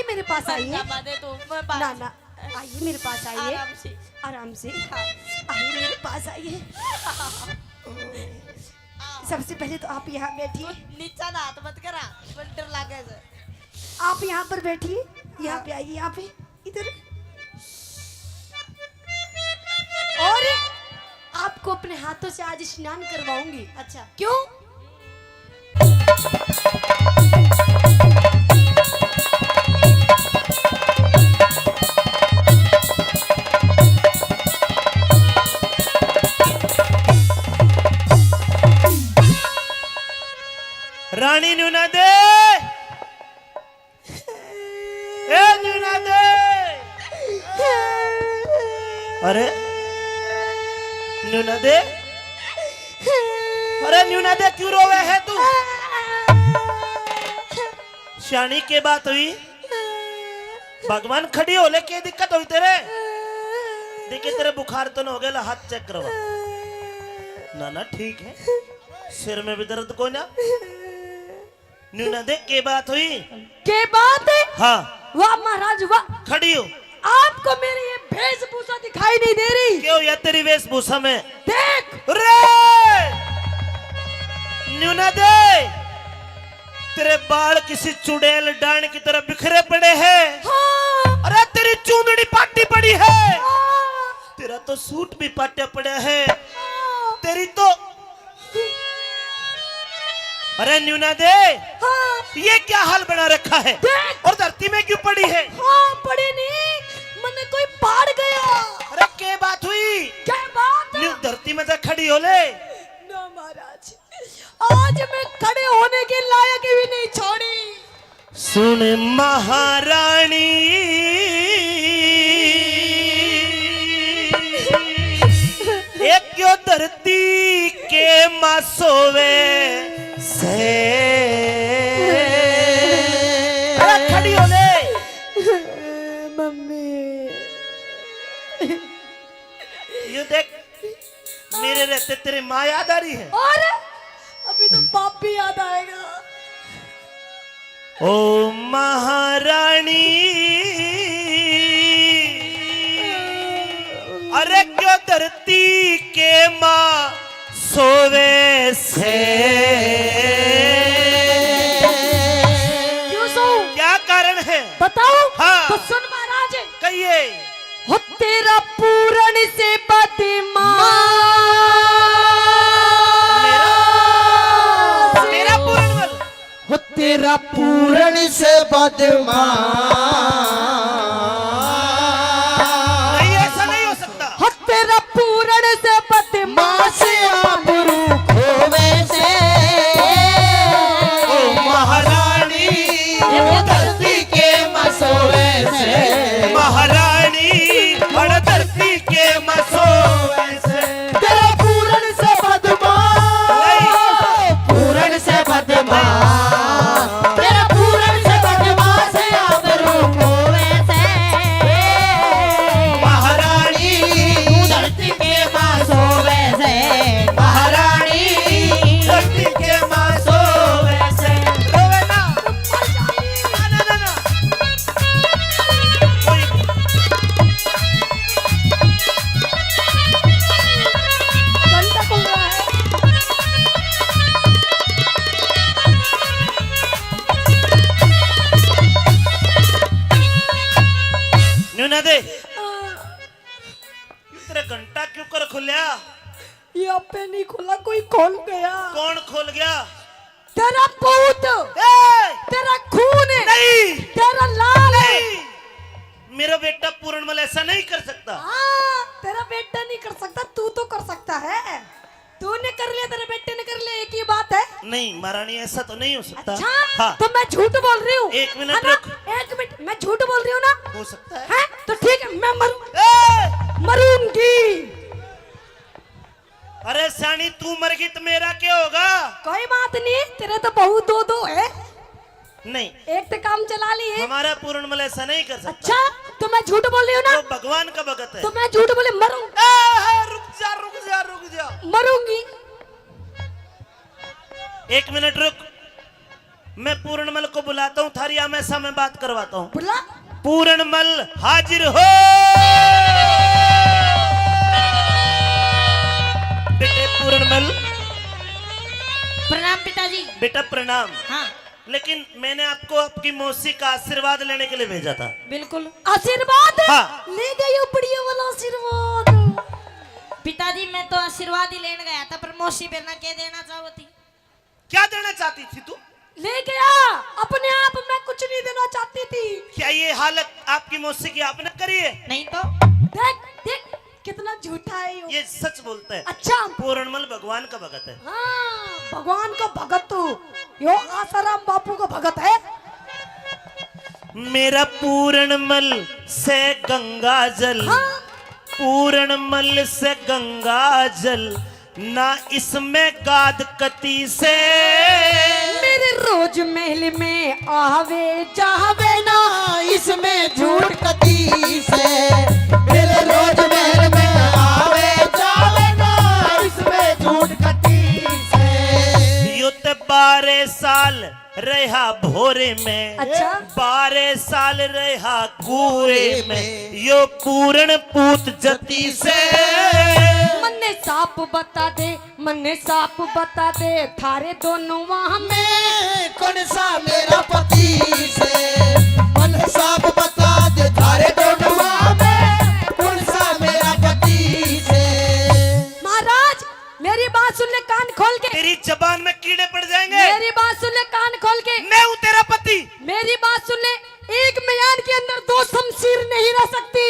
आइए मेरे पास आइए। ना ना आइए मेरे पास आइए, आराम से आइए मेरे पास आइए। सबसे पहले तो आप यहाँ बैठिए। नीचा ना हाथ मत करा, डर लागे। आप यहाँ पर बैठिए, यहाँ पे आइए, यहाँ पे इधर। और आपको अपने हाथों से आज स्नान करवाऊंगी। अच्छा क्यों? रानी न्यूना दे, ए न्यूना दे। अरे न्यूना दे, अरे न्यूना दे क्यों रोवे है तू? शानी के बात हुई? भगवान खड़ी हो ले, क्या दिक्कत हुई तेरे? देखिए तेरे बुखार तो न हो गया, हाथ चेक करवा। ना ना ठीक है, सिर में भी दर्द को ना। न्यूना दे के बात हुई? के बात है? हाँ वाह महाराज वाह, खड़ी हो। आपको मेरी ये वेशभूषा दिखाई नहीं दे रही? क्यों या तेरी वेशभूषा में? देख रे न्यूना दे, तेरे बाल किसी चुड़ैल डांड की तरह बिखरे पड़े हैं। हाँ, अरे तेरी चूंदड़ी पाटी पड़ी है, हाँ, तेरा तो सूट भी पाटे पड़ा है, हाँ, तेरी तो। अरे न्यूना दे, हाँ, ये क्या हाल बना रखा है? देख। और धरती में क्यों पड़ी है? हाँ, पड़ी नहीं, मैंने कोई पाड़ गया। अरे क्या बात हुई? क्या बात? न्यू धरती में तो खड़ी हो ले। ना महाराज, आज मैं खड़े होने के लायक भी नहीं छोड़ी। सुन महारानी, एक क्यों धरती के मासोवे से। अरे खड़ी हो ले। मम्मी, ये देख, मेरे रहते तेरी माँ याद आ रही है। और अभी तो बाप भी याद आएगा। ओ महारानी, अरे क्यों धरती के माँ सोवे से। क्यों सो? क्या कारण है? बताओ। हाँ। तो सुन महाराज, कहिए। हो तेरा पूरण से बदमाश। मेरा पूरण हो तेरा पूरण से बदमाश। नहीं, ऐसा नहीं हो सकता। हो तेरा पूरण से बदमाश। आबरू खोवे से। ओ महारानी, धरती के मसोवे से। महारानी और धरती के मसोवे से। तेरा पूरण से बदमाश। पूरण से बदमाश। तेरा पूरण से बदमाश आबरू खोवे से। महारानी, धरती के मसोवे से। महारानी, धरती के मसोवे से। रोवे ना। ना ना ना ना। कोई घंटा खुल रहा है। न्यूना दे, तेरा घंटा क्यों कर खुलिया? ये आपे नहीं खुला, कोई खोल गया। कौन खोल गया? तेरा पूत, ए! तेरा खून, नहीं तेरा लाल। नहीं, मेरा बेटा पूर्णमल ऐसा नहीं कर सकता। हाँ, तेरा बेटा नहीं कर सकता, तू तो कर सकता है। तूने कर लिया, तेरे बेटे ने कर लिया, एक ही बात है। नहीं महारानी, ऐसा तो नहीं हो सकता। अच्छा, हाँ, तो मैं झूठ बोल रही हूँ? एक मिनट है ना? रुक। एक मिनट, मैं झूठ बोल रही हूँ ना? हो सकता है। है तो ठीक है, मैं ए! मरूंगी। अरे सानी, तू मर गई तो मेरा क्या होगा? कोई बात नहीं, तेरे तो बहू दो दो है, नहीं, एक तो काम चला ली है। हमारा पूर्णमल ऐसा नहीं कर सकता। अच्छा, तो मैं झूठ बोल रही हूँ ना? वो भगवान का भगत है। तो मैं झूठ बोले मरूंगी। रुक जा रुक जा रुक जा। मरूंगी। एक मिनट रुक, मैं पूर्णमल को बुलाता हूँ, थारी हमेशा मैं बात करवाता हूँ। बुला। पूर्णमल हाजिर हो। बेटे पूर्णमल। प्रणाम पिताजी। बेटा प्रणाम। हाँ लेकिन मैंने आपको आपकी मौसी का आशीर्वाद लेने के लिए भेजा था। बिल्कुल। आशीर्वाद? हाँ। ले गई हो बढ़िया वाला आशीर्वाद। पिताजी मैं तो आशीर्वाद ही लेने गया था, पर मौसी बेना क्या देना चाहती? क्या देना चाहती थी तू? ले गया अपने आप, मैं कुछ नहीं देना चाहती थी। क्या ये हालत आपकी मौसी की आपने करी है? नहीं तो। देख देख कितना झूठा है ये सच बोलता है। अच्छा। पूर्णमल भगवान का भगत है। हाँ, भगवान का भगत तू, यो आसाराम बापू का भगत है। मेरा पूर्णमल से गंगा जल। हाँ। पूर्णमल से गंगा जल ना इसमें गाद कती से। मेरे रोज महल में आवे जावे ना इसमें झूठ कती से। मेरे रोज महल में आवे जावे ना इसमें झूठ कती से। युत 12 साल रहा भोरे में। अच्छा। 12 साल रहा कुएं में। यो पूर्ण पूत जती से। मन्ने साप बता दे, मन्ने साप बता दे, थारे दोनों वहां में मैं कौन सा मेरा पति से। मन साफ बता दे थारे डोडवा में कौन सा मेरा पति से। महाराज मेरी बात सुन ले कान खोल के। तेरी जबान में कीड़े पड़ जाएंगे। मेरी बात सुन ले कान खोल के। मैं हूँ तेरा पति। मेरी बात सुन ले, एक म्यान के अंदर 2 शमशीर नहीं रह सकती।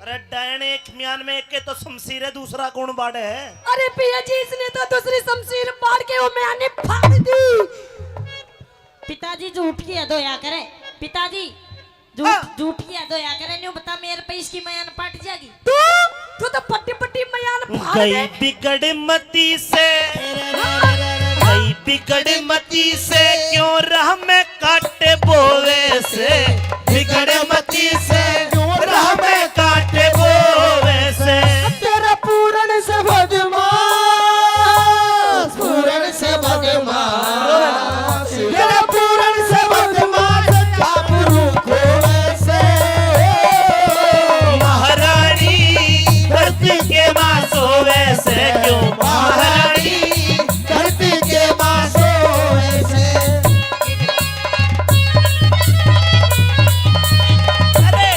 अरे डायन एक म्यान में एक के तो शमशीर है, दूसरा कौन बाड़े है? अरे पिया जी इसने तो दूसरी शमशीर फाड़ के वो म्याने फाड़ दी। पिताजी झूठ की अधोया करे। पिताजी हाँ। झूठ की अधोया करे। न्यू बता मेरे पे इसकी मयान पट जाएगी। तू तो पट्टी पट्टी म्यान फाड़ गई दे। बिगड़ मती से। गई बिगड़ मती से क्यों राह में काटे बोवे से। बिगड़ मती से क्यों राह में काटे बोवे से। तेरा पूर्ण से बदमाश, पूर्ण से बदमाश, तेरा पूर्ण से बदमाश काबरू खोए से। महारानी धरती के मां सोवे से क्यों। महारानी धरती के मासो ऐसे। अरे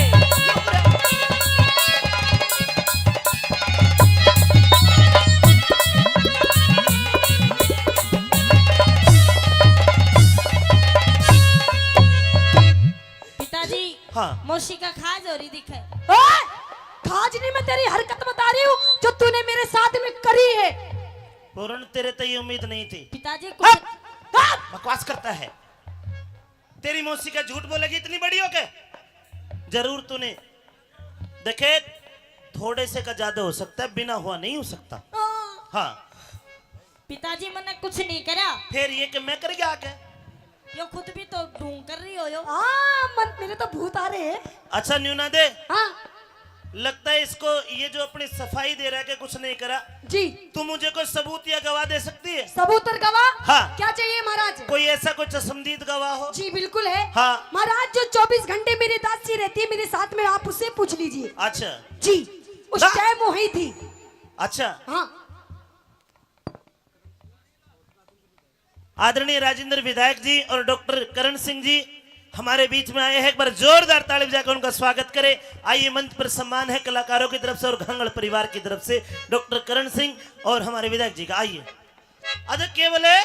पिताजी हाँ। मौसी का खाज हो रही दिखे। ओए, खाज नहीं, मैं तेरी हरकत बता रही हूँ जो तूने मेरे साथ में करी है। पूर्ण तेरे तो ये उम्मीद नहीं थी। पिताजी हाँ। कुछ हाँ। बकवास करता है। तेरी मौसी का झूठ बोलेगी इतनी बड़ी हो के? जरूर तूने देखे, थोड़े से का ज्यादा हो सकता है, बिना हुआ नहीं हो सकता। हाँ। पिताजी मैंने कुछ नहीं करा। फिर ये कि मैं कर गया आके। यो खुद भी तो ढूंढ कर रही हो यो। मन मेरे तो भूत आ रहे हैं। अच्छा न्यूना दे। हाँ लगता है इसको ये जो अपनी सफाई दे रहा है कि कुछ नहीं करा। जी। तू मुझे कोई सबूत या गवाह दे सकती है? सबूत और गवाह? हाँ। क्या चाहिए महाराज? कोई ऐसा कोई चश्मदीद गवाह हो? जी बिल्कुल है। हाँ। महाराज जो 24 घंटे मेरी दासी रहती है मेरे साथ में, आप उससे पूछ लीजिए। अच्छा जी उस हाँ। टाइम वही थी। अच्छा। हाँ। आदरणीय राजेंद्र विधायक जी और डॉक्टर करण सिंह जी हमारे बीच में आए हैं। एक बार जोरदार ताली बजाकर उनका स्वागत करें। आइए, मंच पर सम्मान है कलाकारों की तरफ से और घंगड़ परिवार की तरफ से डॉक्टर करण सिंह और हमारे विधायक जी का। आइए। अरे केवल है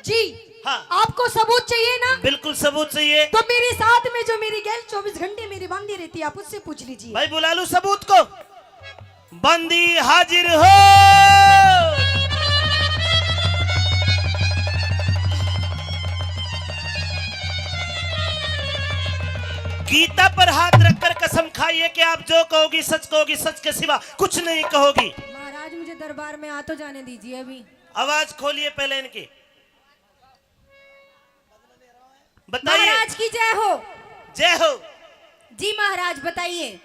जी। हाँ। आपको सबूत चाहिए ना? बिल्कुल सबूत चाहिए। तो मेरे साथ में जो मेरी गैल 24 घंटे मेरी बांधी रहती है, आप उससे पूछ लीजिए। भाई बुला लूं सबूत को? बंदी हाजिर हो। गीता पर हाथ रखकर कसम खाइए कि आप जो कहोगी सच कहोगी, सच के सिवा कुछ नहीं कहोगी। महाराज मुझे दरबार में आ तो जाने दीजिए अभी। आवाज खोलिए पहले इनकी। बताइए। महाराज की जय हो। जय हो। जी महाराज बताइए।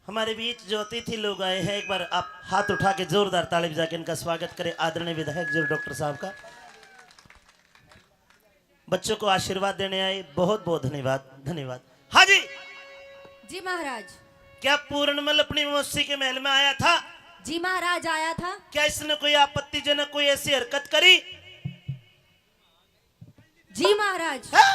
हमारे बीच जो अतिथि लोग आए हैं, एक बार आप हाथ उठा के जोरदार ताली बजा के इनका स्वागत करें। आदरणीय विधायक जी डॉक्टर साहब का। बच्चों को आशीर्वाद देने आए, बहुत बहुत धन्यवाद धन्यवाद। हाँ जी, जी महाराज। क्या पूर्णमल अपनी मौसी के महल में आया था? जी महाराज आया था। क्या इसने कोई आपत्तिजनक कोई ऐसी हरकत करी? जी महाराज। हाँ?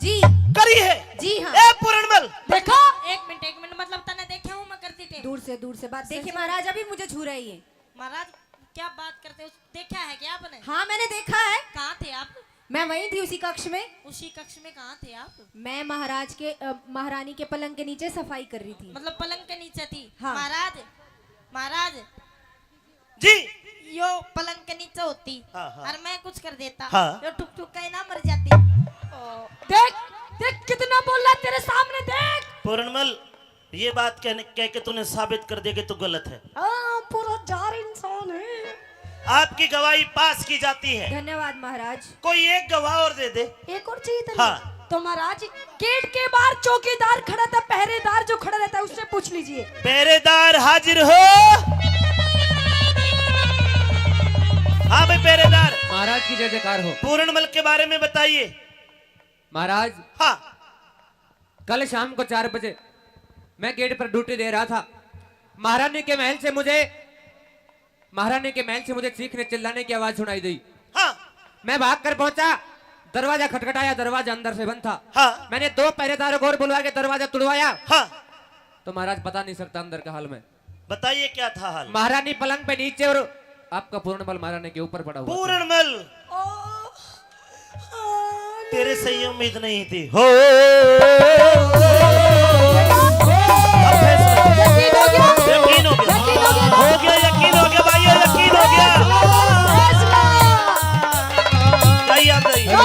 जी करी है? जी हाँ। ए पूर्णमल, देखो एक मिनट मतलब तने देखे हूँ मैं करती थी। दूर से बात देखिए महाराज, अभी मुझे छू रही है। महाराज क्या बात करते हो, देखा है क्या आपने? हाँ मैंने देखा है। कहाँ थे आप? मैं वहीं थी उसी कक्ष में। उसी कक्ष में कहाँ थे आप? मैं महाराज के महारानी के पलंग के नीचे सफाई कर रही थी। मतलब पलंग के नीचे थी? हाँ। महाराज जी यो पलंग के नीचे होती। हाँ, हाँ। और मैं कुछ कर देता। हाँ। यो टुक टुक का ना मर जाती। देख देख कितना बोल रहा है तेरे सामने, देख। पूर्णमल, ये बात कह के तूने साबित कर दिया कि तू गलत है। पूरा जार इंसान है। आपकी गवाही पास की जाती है। धन्यवाद महाराज। कोई एक गवाह और दे दे। एक और चाहिए था। हाँ। तो महाराज गेट के बाहर चौकीदार खड़ा था, पहरेदार जो खड़ा रहता है उससे पूछ लीजिए। पहरेदार हाजिर हो। हाँ भाई पहरेदार। महाराज की जय जयकार हो। पूर्णमल के बारे में बताइए। महाराज हाँ। कल शाम को 4 बजे मैं गेट पर ड्यूटी दे रहा था। महारानी के महल से मुझे चीखने चिल्लाने की आवाज सुनाई दी। हाँ। मैं भाग कर पहुंचा, दरवाजा खटखटाया, दरवाजा अंदर से बंद था। हाँ। मैंने 2 पहरेदारों को और बुलवा के दरवाजा तुड़वाया। हाँ। तो महाराज बता नहीं सकता अंदर का हाल में। बताइए क्या था हाल? महारानी पलंग पे नीचे और आपका पूर्णमल महारानी के ऊपर पड़ा हुआ था। पूर्णमल, तेरे से ये उम्मीद नहीं थी। हो यकीन हो गया, यकीन हो गया भाई, यकीन हो गया। आइए आप आइए।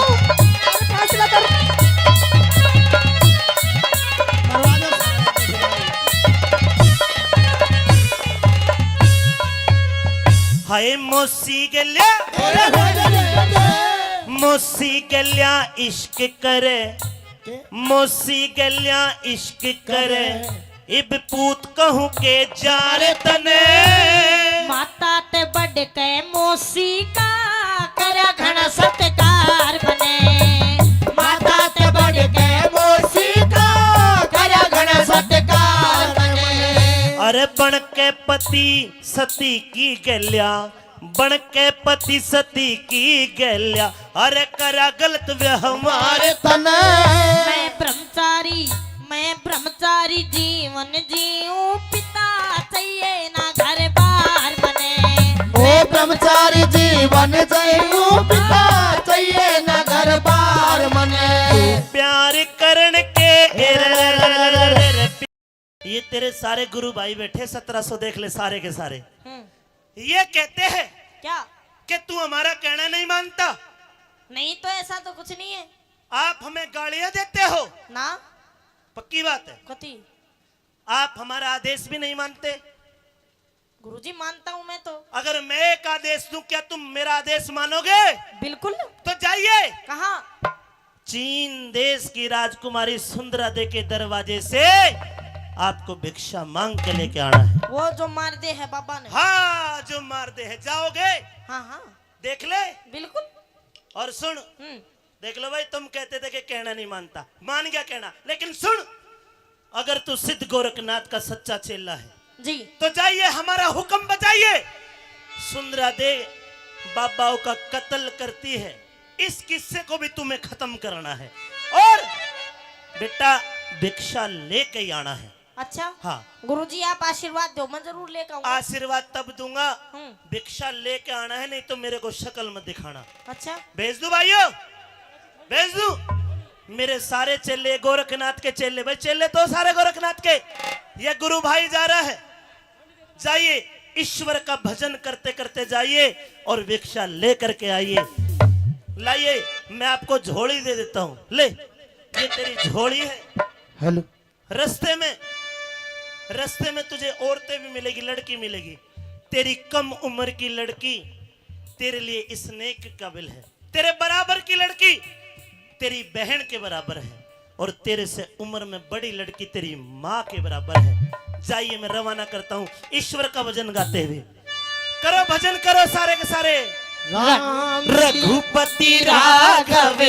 फैसला कर। हाय मोसी गल्या, मोसी गल्या इश्क करे, मोसी गल्या इश्क करे, इब पूत कहूं के जारे तने। माता ते बड़ के मोसी का करा घना सत्कार बने। माता ते बड़ के मोसी का करा घना सत्कार बने। अरे बन के पति सती की गल्या, बन के पति सती की गल्या, अरे करा गलत व्यवहार तने। मैं ब्रह्मचारी जीवन जीऊं, पिता चाहिए ना घर बार बने। ओ ब्रह्मचारी जीवन जीऊं, पिता चाहिए न घर बार मने। प्यार करण के। ये तेरे सारे गुरु भाई बैठे 1700 देख ले सारे के सारे। ये कहते हैं क्या? कि तू हमारा कहना नहीं मानता। नहीं तो ऐसा तो कुछ नहीं है आप हमें गालियां देते हो। ना। पक्की बात है। कथी? आप हमारा आदेश भी नहीं मानते। गुरुजी मानता हूँ मैं तो। अगर मैं एक आदेश दूं, क्या तुम मेरा आदेश मानोगे? बिल्कुल। तो जाइए, कहाँ? चीन देश की राजकुमारी सुंदरा दे के दरवाजे से आपको भिक्षा मांग के लेके आना है। वो जो मार दे है बाबा ने। हाँ, जो मार दे है। जाओगे? हाँ हाँ देख ले। बिल्कुल। और सुन, देख लो भाई, तुम कहते थे कि कहना नहीं मानता, मान गया कहना। लेकिन सुन, अगर तू सिद्ध गोरखनाथ का सच्चा चेला है जी तो जाइए, हमारा हुक्म बजाइए। सुंदरा दे बाबाओं का कत्ल करती है, इस किस्से को भी तुम्हें खत्म करना है। और बेटा भिक्षा लेके ही आना है। अच्छा। हाँ। गुरुजी आप आशीर्वाद दो, मैं जरूर लेकर आऊंगा। आशीर्वाद तब दूंगा, हम्म। भिक्षा लेके आना है, नहीं तो मेरे को शक्ल मत दिखाना। अच्छा। भेज दू भाइयों, भेज दू। मेरे सारे चेले गोरखनाथ के चेले, भाई चेले तो सारे गोरखनाथ के। ये गुरु भाई जा रहा है, जाइए ईश्वर का भजन करते करते जाइए और भिक्षा लेकर के आइए। लाइए, मैं आपको झोली दे देता हूँ। ले, ये तेरी झोली है। हेलो। रास्ते में तुझे औरतें भी मिलेगी, लड़की मिलेगी। तेरी कम उम्र की लड़की तेरे लिए इस नेक काबिल है। तेरे बराबर की लड़की तेरी बहन के बराबर है, और तेरे से उम्र में बड़ी लड़की तेरी माँ के बराबर है। जाइए, मैं रवाना करता हूँ ईश्वर का भजन गाते हुए। करो भजन, करो सारे के सारे। राम रघुपति राघव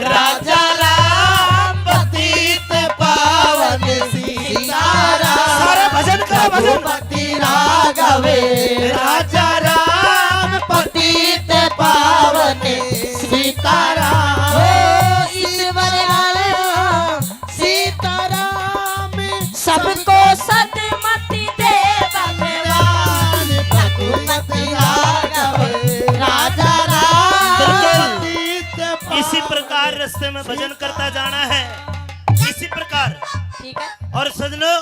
राजा राम पतित पावन सीताराम सारा भजन करो भजन रघुपति राघव राजा राम पतित पावन सीताराम ईश्वर राम सीताराम सबको सदमति दे भगवान रघुपति राघव राजा राम पतित इसी प्रकार रास्ते में भजन करता जाना है, इसी प्रकार। ठीक है। और सजनो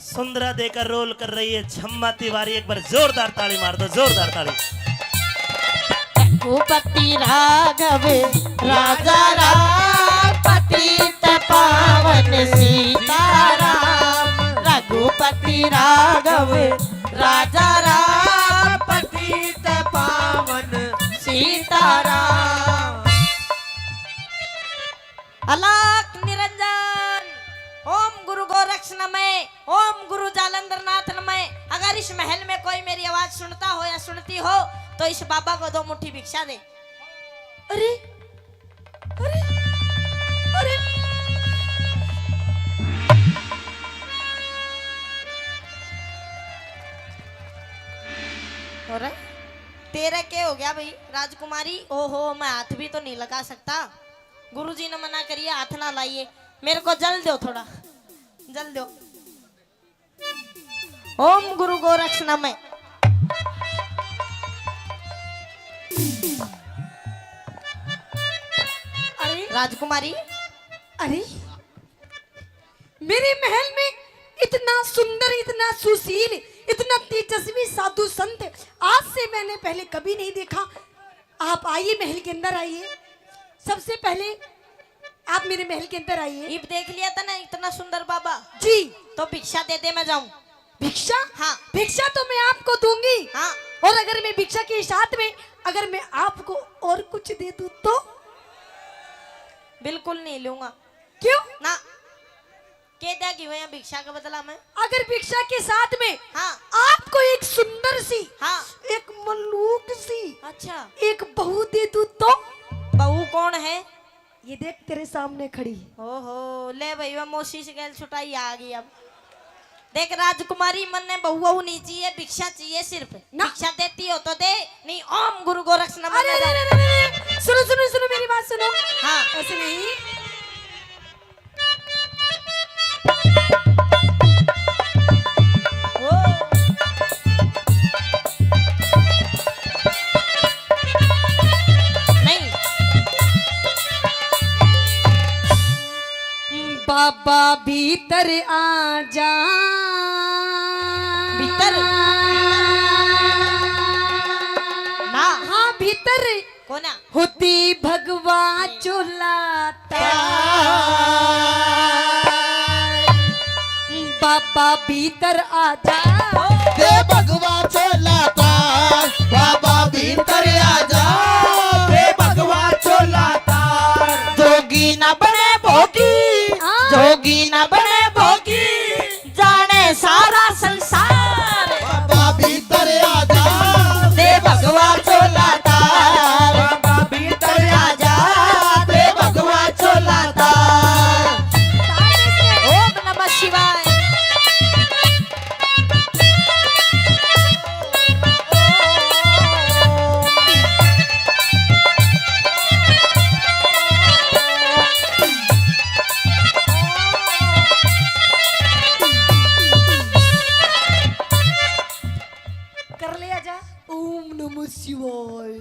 सुंदरा देकर रोल कर रही है छम्मा तिवारी, एक बार जोरदार ताली मार दो, जोरदार ताली। रघुपति राघव राजा राम पतित पावन सीताराम रघुपति राघव राजा राम पतित पावन सीताराम अलख निरंजन ओम गुरु गोरक्ष नमः, ओम गुरु जालंधर नाथ नमः। अगर इस महल में कोई मेरी आवाज सुनता हो या सुनती हो तो इस बाबा को 2 मुट्ठी भिक्षा दे। अरे अरे अरे हो रहा है? तेरा क्या हो गया भाई राजकुमारी? ओहो मैं हाथ भी तो नहीं लगा सकता। गुरुजी ने मना करिए हाथ ना लाइए। मेरे को जल दो, थोड़ा जल दो। ओम गुरु गोरक्ष नमः। अरे राजकुमारी अरे मेरे महल में इतना सुंदर, इतना सुशील, इतना तेजस्वी साधु संत आज से मैंने पहले कभी नहीं देखा। आप आइए, महल के अंदर आइए। सबसे पहले आप मेरे महल के अंदर आइए। इब देख लिया था ना इतना सुंदर बाबा, जी तो भिक्षा दे दे, मैं जाऊं। भिक्षा? हाँ। भिक्षा तो मैं आपको दूंगी। हाँ। और अगर मैं भिक्षा के साथ में अगर मैं आपको और कुछ दे दूं तो? बिल्कुल नहीं लूंगा। क्यों? ना के देगी वह भिक्षा का बदला में? अगर भिक्षा के साथ में हाँ। आपको एक सुंदर सी, हाँ। एक मलूक सी, अच्छा एक बहू दे दूं तो? बहू कौन है? ये देख तेरे सामने खड़ी। ओहो ले भाई वह मोशी से गैल छुटाई आ गई। अब देख राजकुमारी, मन ने बहू वहू नहीं चाहिए, भिक्षा चाहिए सिर्फ। ना। भिक्षा देती हो तो दे, नहीं ओम गुरु गोरक्ष नमः। अरे अरे अरे अरे, सुनो सुनो सुनो मेरी बात सुनो। हाँ। ऐसे नहीं। नहीं बाबा भीतर आ जा। भीतर? ना। हाँ भीतर कोना? होती भगवा चोलाता। बाबा भीतर आ जा। दे भगवा चोलाता बाबा भीतर आजा दे भगवा चोलाता जोगी न बने भोगी जोगी न बने भोगी जाने सारा संसार। बाबा भीतर आजा दे भगवा चोलाता बाबा भीतर आजा दे भगवा चोलाता ओम नमः शिवाय। कर ले आजा। ओम नमः शिवाय।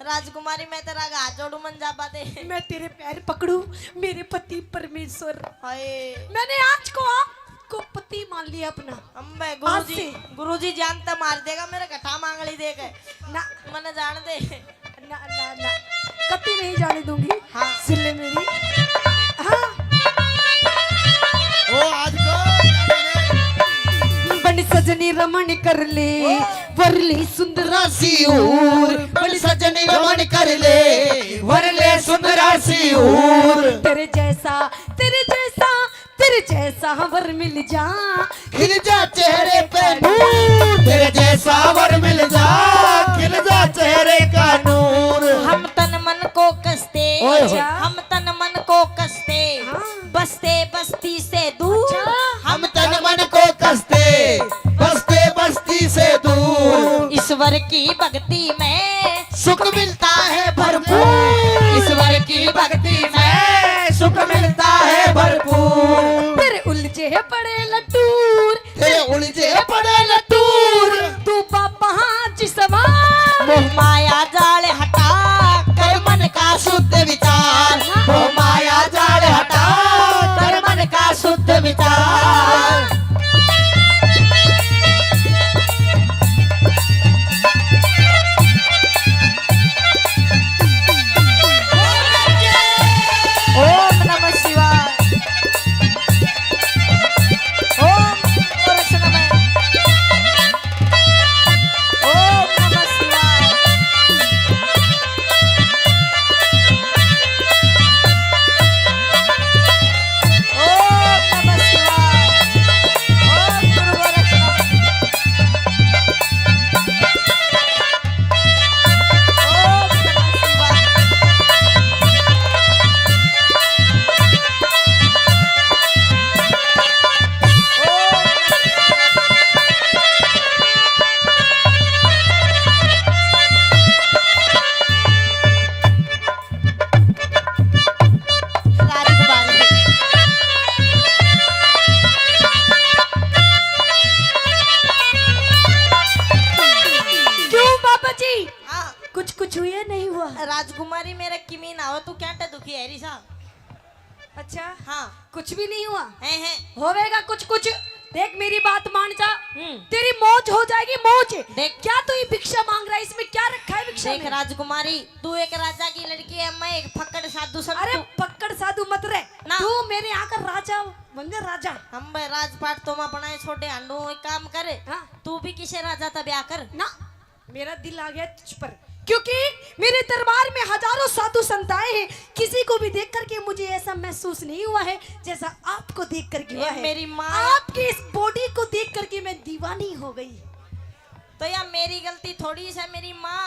राजकुमारी मैं तेरा हाथ जोड़ू मन जा पाते। मैं तेरे पैर पकड़ू मेरे पति परमेश्वर। हाय मैंने आज को आपको पति मान लिया अपना। अम्बे आज से। गुरुजी जानता मार देगा मेरे गठा मांगली देख। ना मन जान दे। ना ना ना कभी नहीं जाने दूंगी। हाँ। सुन ले मेरी। हाँ। ओ आज को बन सजनी रमन कर ले वरली सुंदरा सियूर बड़ी सजनी रमन कर ले वरले सुंदरा सियूर तेरे जैसा तेरे जैसा तेरे जैसा वर मिल जा। खिल जा चेहरे पे नूर तेरे जैसा वर मिल जा खिल जा अच्छा। हम तन मन को कसते हाँ। बसते बस्ती से दूर हम तन मन को कसते बसते बस्ती से दूर, ईश्वर की भक्ति में सुख मिलता है भरपूर, ईश्वर की भक्ति में सुख मिलता है भरपूर। तेरे उलझे पड़े लटूर, तेरे उलझे पड़े लटूर, तू बाबा जिसवार, मोह माया जाल हटा कर मन का शुद्ध विचार, वो माया जाल हटा कर मन का शुद्ध विचार। ओम नमः शिवाय ओम गोरक्षनामय ओम नमः शिवाय ओम नमः शिवाय ओम गुरु गोरक्षनामय ओम नमः शिवाय राजकुमारी क्यों बाबा जी? हाँ कुछ कुछ हुआ नहीं हुआ? राजकुमारी मेरे किमी ना हो तू क्या टे दुखी है री सा अच्छा, हाँ कुछ भी नहीं हुआ? है होवेगा कुछ कुछ। देख मेरी बात मान जा, हम्म। तेरी मौज हो जाएगी मौज। देख। क्या तू ये भिक्षा मांग रहा है? इसमें क्या रखा है भिक्षा देख में? राजकुमारी तू एक राजा की लड़की है मैं एक फक्कड़ साधु संत अरे हूँ। पकड़ साधु मत रहे, ना। तू मेरे यहाँ का राजा बन जा राजा। हम भाई राजपाट तो अपना छोटे अंडू एक काम करे हाँ। तू भी किसे राजा था ब्याह कर ना, मेरा दिल आ गया तुझ पर, क्योंकि मेरे दरबार में हजारों साधु संत आए हैं। किसी को भी देख करके मुझे ऐसा महसूस नहीं हुआ है जैसा आपको देख करके हुआ ये है। मेरी माँ- आपकी इस बॉडी को देख करके मैं दीवानी हो गई। तो यार मेरी गलती थोड़ी सा मेरी माँ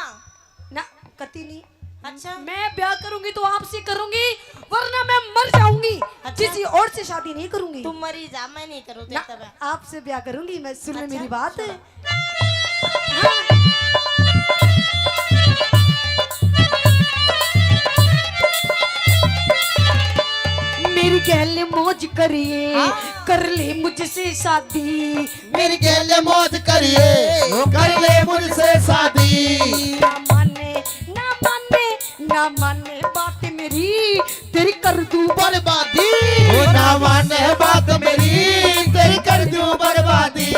ना कति नहीं, अच्छा मैं ब्याह करूंगी तो आपसे करूंगी, वरना मैं मर जाऊंगी। अच्छा। किसी और से शादी नहीं करूंगी। तुम मरी जा मैं नहीं करूँ ना, तेरे तब आपसे ब्याह करूंगी मैं। सुन ले अच्छा, मेरी बात। सुनो। हाँ। मेरी गहले मौज करिए, हाँ। कर ले मुझसे शादी। मेरी गेल मौज करिए, कर ले मुझसे शादी। ना माने ना माने ना माने बात मेरी, तेरी कर दूं बर्बादी, वो ना माने बात मेरी, तेरी कर दूं बर्बादी।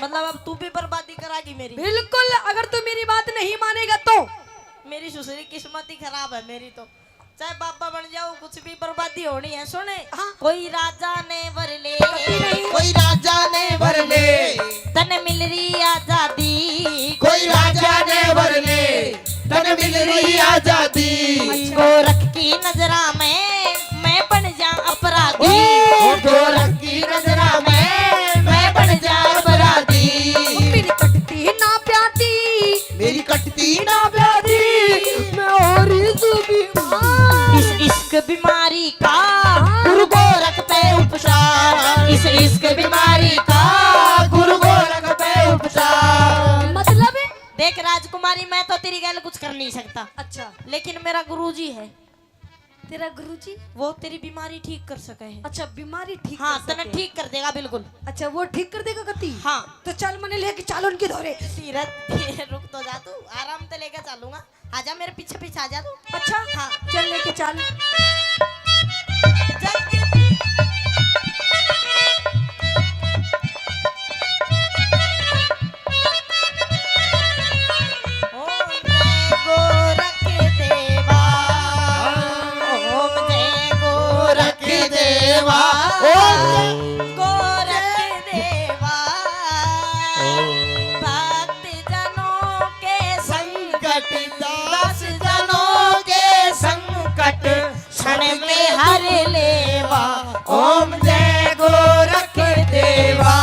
मतलब अब तू भी बर्बादी करागी मेरी बिल्कुल। अगर तू मेरी बात नहीं मानेगा तो मेरी सुसरी किस्मत ही खराब है मेरी तो चाहे बाबा बन जाओ कुछ भी बर्बादी होनी है सुने हाँ। कोई राजा ने वर ले कोई राजा ने वर ले, तन मिल रही आजादी कोई राजा ने वर ले, तन मिल रही आजादी। गोरख की नजरा में मैं बन जा अपराधी ओ गोरख की नजरा में मैं बन जा अपराधी। मेरी कटती ना प्याती, मेरी कटती ना व्याधि, मैं और इस इश्क बीमारी का गुरु गोरख पे उपचार, इस इश्क बीमारी का गुरु गोरख पे उपचार। मतलब है। देख राजकुमारी मैं तो तेरी गैल कुछ कर नहीं सकता अच्छा, लेकिन मेरा गुरुजी है तेरा गुरुजी। वो तेरी बीमारी ठीक कर सके है अच्छा, बीमारी ठीक हाँ कर तने सके। ठीक कर देगा बिल्कुल अच्छा, वो ठीक कर देगा कति। हाँ तो चल मैंने लेके चल उनके धोरे। सीरत रुक तो जा तू आराम से लेकर चलूंगा आजा मेरे पीछे पीछे आ जा तू अच्छा हाँ चल लेके चल। जल्दी ओम जय गोरख देवा ओम जय गोरख देवा गोरख देवा भक्त जनों के संकट दास जनों के संकट क्षण में हर लेवा ओम जय गोरख देवा।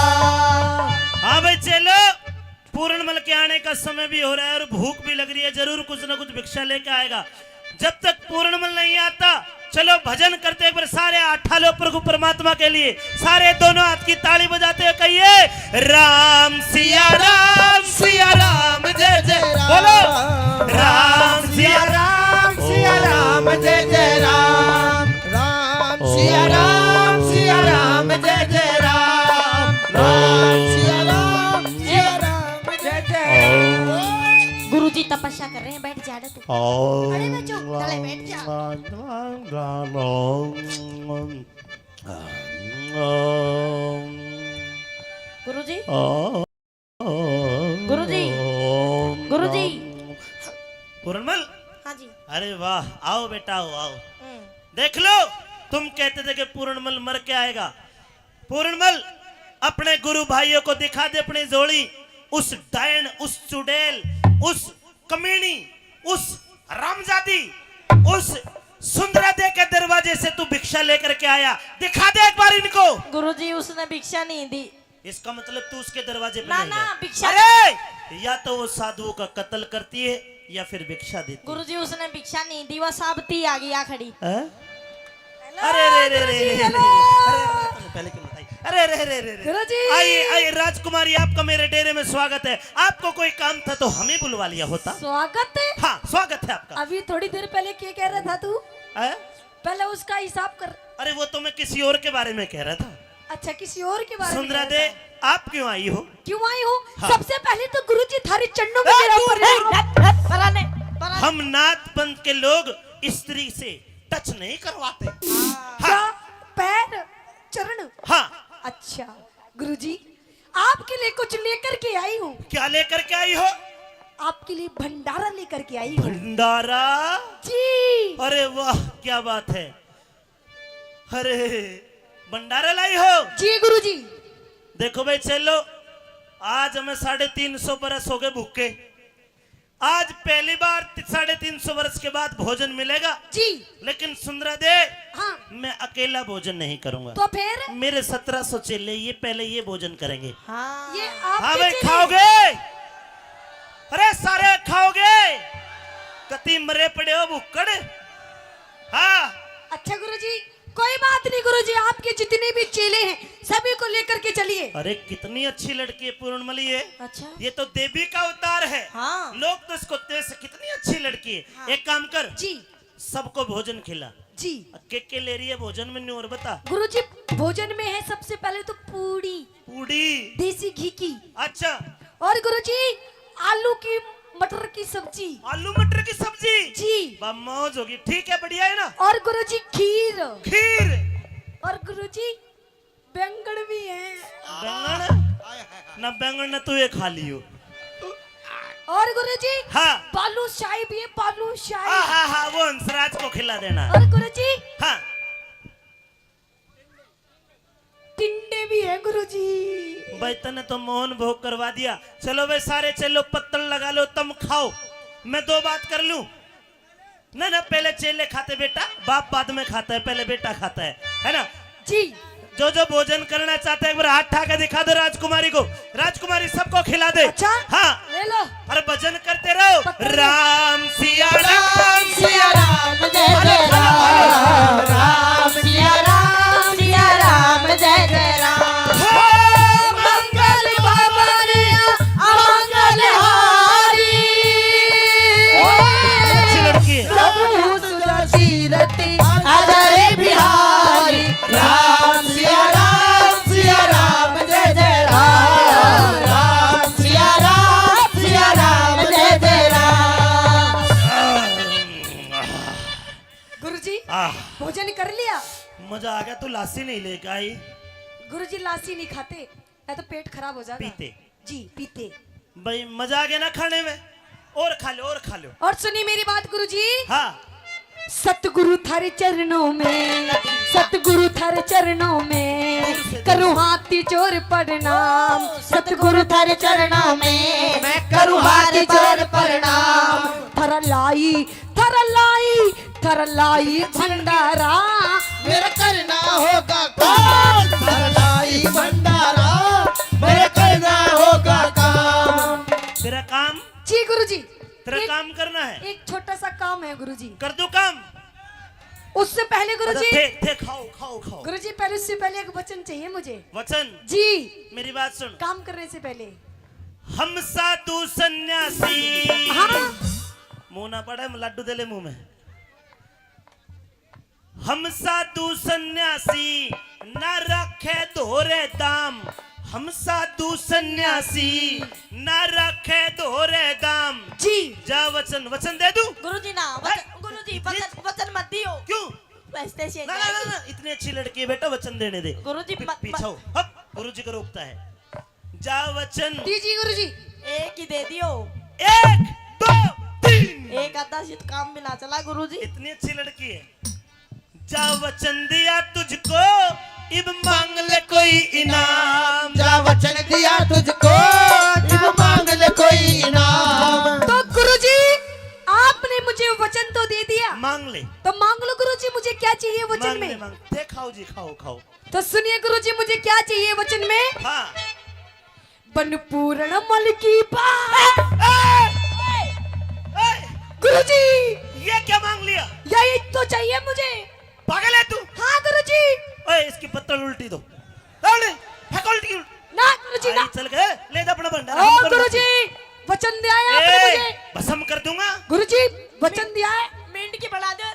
हाँ भाई चलो, पूर्णमल के आने का समय भी हो रहा है और भूख भी लग रही है, जरूर कुछ ना कुछ भिक्षा लेके आएगा। जब तक पूर्णमल नहीं आता चलो भजन करते एक बार सारे आठालो प्रभु परमात्मा के लिए सारे दोनों हाथ की ताली बजाते हुए कहिए राम सिया राम जय जय बोलो राम सिया राम जय जय राम राम सिया राम जय जय राम राम सिया राम जय जय गुरुजी तपस्या कर रहे हैं, बैठ जा रहे तू। अरे बच्चों चले बैठ जा। गुरुजी गुरुजी गुरुजी। पूर्णमल हाँ जी। अरे वाह आओ बेटा आओ देख लो तुम कहते थे कि पूर्णमल मर के आएगा। पूर्णमल अपने गुरु भाइयों को दिखा दे अपनी जोड़ी, उस डायन उस चुड़ैल उस कमीनी उस रामजादी उस सुंदरादे के दरवाजे से तू भिक्षा लेकर के आया, दिखा दे एक बार इनको। गुरुजी उसने भिक्षा नहीं दी। इसका मतलब तू उसके दरवाजे पे ना नहीं ना गया। भिक्षा। अरे या तो वो साधुओं का कत्ल करती है या फिर भिक्षा देती है। गुरुजी उसने भिक्षा नहीं दी, वो साबती आ गई आ खड़ी। हैं? अरे रे रे रे रे पहले क्यों बताई? अरे रे रे रे गुरुजी। आइए आइए राजकुमारी आपका मेरे डेरे में स्वागत है। आपको कोई काम था तो हमें बुलवा लिया होता। स्वागत है। हाँ स्वागत है आपका। अभी थोड़ी देर पहले क्या कह रहा था तू? हैं? पहले उसका हिसाब कर। अरे वो तो मैं किसी और के बारे में कह रहा था। अच्छा किसी और के बारे में सुंदरा कह दे रहा था। आप क्यों आई हो? क्यों आई हो? हाँ। सबसे पहले तो गुरुजी थारे चरणों में गिरा पड़ा। पराने हम नाथ पंथ के लोग स्त्री से टच नहीं करवाते। क्या? हाँ पैर चरण। हाँ अच्छा गुरुजी आपके लिए कुछ लेकर के आई हूँ। क्या लेकर के आई हो? आपके लिए भंडारा लेकर के आई हूँ। भंडारा? जी। अरे वाह क्या बात है। अरे भंडारा लाई हो? जी गुरुजी। देखो भाई चलो आज हमें 350 बरस हो गए भूखे। आज पहली बार 350 वर्ष के बाद भोजन मिलेगा। जी। लेकिन सुंदरा दे हाँ मैं अकेला भोजन नहीं करूंगा। तो फिर मेरे 1700 चेले ये पहले ये भोजन करेंगे। हाँ ये हाँ आप भाई खाओगे? अरे सारे खाओगे? कति मरे पड़े हो भुक्कड़। हाँ अच्छा गुरुजी कोई बात नहीं गुरुजी, आपके जितने भी चेले हैं सभी को लेकर के चलिए। अरे कितनी अच्छी लड़की है पूर्णमली है। अच्छा ये तो देवी का अवतार है। हाँ। लोग तो इसको तेज कितनी अच्छी लड़की है। हाँ। एक काम कर जी सबको भोजन खिला। जी के ले रही है भोजन में और बता। गुरुजी भोजन में है सबसे पहले तो पूड़ी पूड़ी? देसी घी की। अच्छा और गुरुजी आलू की मटर की सब्जी। आलू मटर की सब्जी? जी। मौज होगी। ठीक है बढ़िया है ना। और गुरुजी खीर। खीर? और गुरुजी बैंगन भी है। बैंगन? ना बैंगन ना तू ये खा लियो। और गुरुजी हाँ बालूशाही भी है, बालूशाही। हाँ हाँ हाँ वो हंसराज को खिला देना। और गुरुजी हाँ टिंडे भी है गुरुजी। भाई तने तो मोहन भोग करवा दिया। चलो भाई सारे चलो पत्तल लगा लो तुम खाओ। मैं दो बात कर लूं ना ना पहले चेले खाते बेटा, बाप बाद में खाता है, पहले बेटा खाता है ना। जी जो जो भोजन करना चाहते हैं एक बार हाथ उठा के दिखा दो राजकुमारी को। राजकुमारी सबको खिला दे। अच्छा हाँ ले लो। अरे भजन करते रहो। पत्तल। राम सिया राम राम सिया राम जय जय राम राम सिया राम जय जय राम मंगल भवन अमंगल हारी अच्छी लड़की है। प्रभु सुदर्शीरति अजय बिहारी राम सिया राम जय जय राम राम सिया राम जय जय राम गुरुजी आह भोजन कर लिया? मजा आ गया। तू लासी नहीं लेके आई? गुरुजी लासी नहीं खाते या तो पेट खराब हो जाएगा। पीते? जी पीते। भाई मजा आ गया ना खाने में। और खा लो और खा लो। और सुनिए मेरी बात गुरुजी। हाँ सतगुरु थारे चरणों में, सतगुरु थारे चरणों में करूँ हाथी चोर प्रणाम। सतगुरु थारे चरणों में मैं करूँ हाथ जोड़ प्रणाम थरलाई थरलाई थरलाई भंडारा मेरा करना होगा काम सरलाई भंडारा मेरा करना होगा काम तेरा काम? जी गुरुजी तेरा काम करना है। एक छोटा सा काम है गुरुजी। कर दो उससे पहले अच्छा, गुरुजी, थे खाओ खाओ खाओ। गुरुजी पहले उससे पहले एक वचन चाहिए मुझे। वचन? जी, मेरी बात सुन। काम करने से पहले। हम साधु सन्यासी। हाँ, मुंह ना पड़ा है, लड्डू दे ले मुंह में। हम साधु सन्यासी न रखे धोरे दाम। हम साधु सन्यासी न रखे धोरे दाम। जी, जा वचन, वचन दे दूं? गुरुजी ना गुरुजी वचन मत दियो। क्यों? पैसे से ना ना ना ना, इतनी अच्छी लड़की है बेटा, वचन देने दे। गुरुजी पीछा हो, हप, गुरुजी को रोकता है। जा वचन। दीजिए गुरुजी। एक ही दे दियो। 1 2 3। एक आधा शीत काम में ना चला गुरुजी। इतनी अच्छी लड़की है। जा वचन दिया तुझको, इब मांग ले कोई इनाम। जा वचन दिया तुझको, अब मांग ले कोई इनाम। तो गुरुजी, आपने मुझे वचन तो दे दिया, मांग ले, तो मांग लो गुरुजी, मुझे क्या चाहिए वचन मांग ले, में? मांग ले। खाओ जी, खाओ खाओ। तो सुनिए गुरुजी, मुझे क्या चाहिए वचन में? हाँ। बन पूर्ण मल की बात। ए, गुरुजी, ये क्या मांग लिया? यही तो चाहिए मुझे। पागल है तू? हाँ गुरुजी। ओए, इसकी पत्तल उल्टी दो। उल्टी, फेंक उल्टी। ना गुरुजी ना। आई, चल गए, ले जा अपना भंडारा। ओ हम कर गुरुजी, वचन दिया है आपने ए, मुझे। भस्म कर दूंगा। गुरुजी, वचन दिया है। मिनट की बढ़ा दो।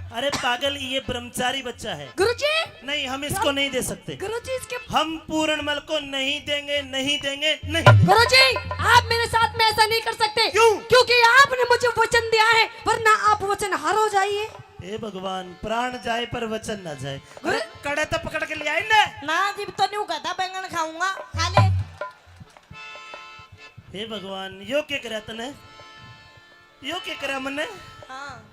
अरे पागल, ये ब्रह्मचारी बच्चा है। गुरुजी, नहीं, हम इसको नहीं दे सकते। गुरुजी इसके। हम पूर्णमल को नहीं देंगे, नहीं देंगे, नहीं देंगे। गुरुजी, आप मेरे साथ में ऐसा नहीं कर सकते। क्यों? क्योंकि आपने मुझे वचन दिया है, वरना आप वचन हार हो जाइए। हे भगवान, प्राण जाए पर वचन ना जाए। अरे कड़े तो पकड़ के ले आए ना। ना जीव तो नहीं कहता बैंगन खाऊंगा, खा ले। हे भगवान, यो क्या करा तने? यो क्या करा मने? हाँ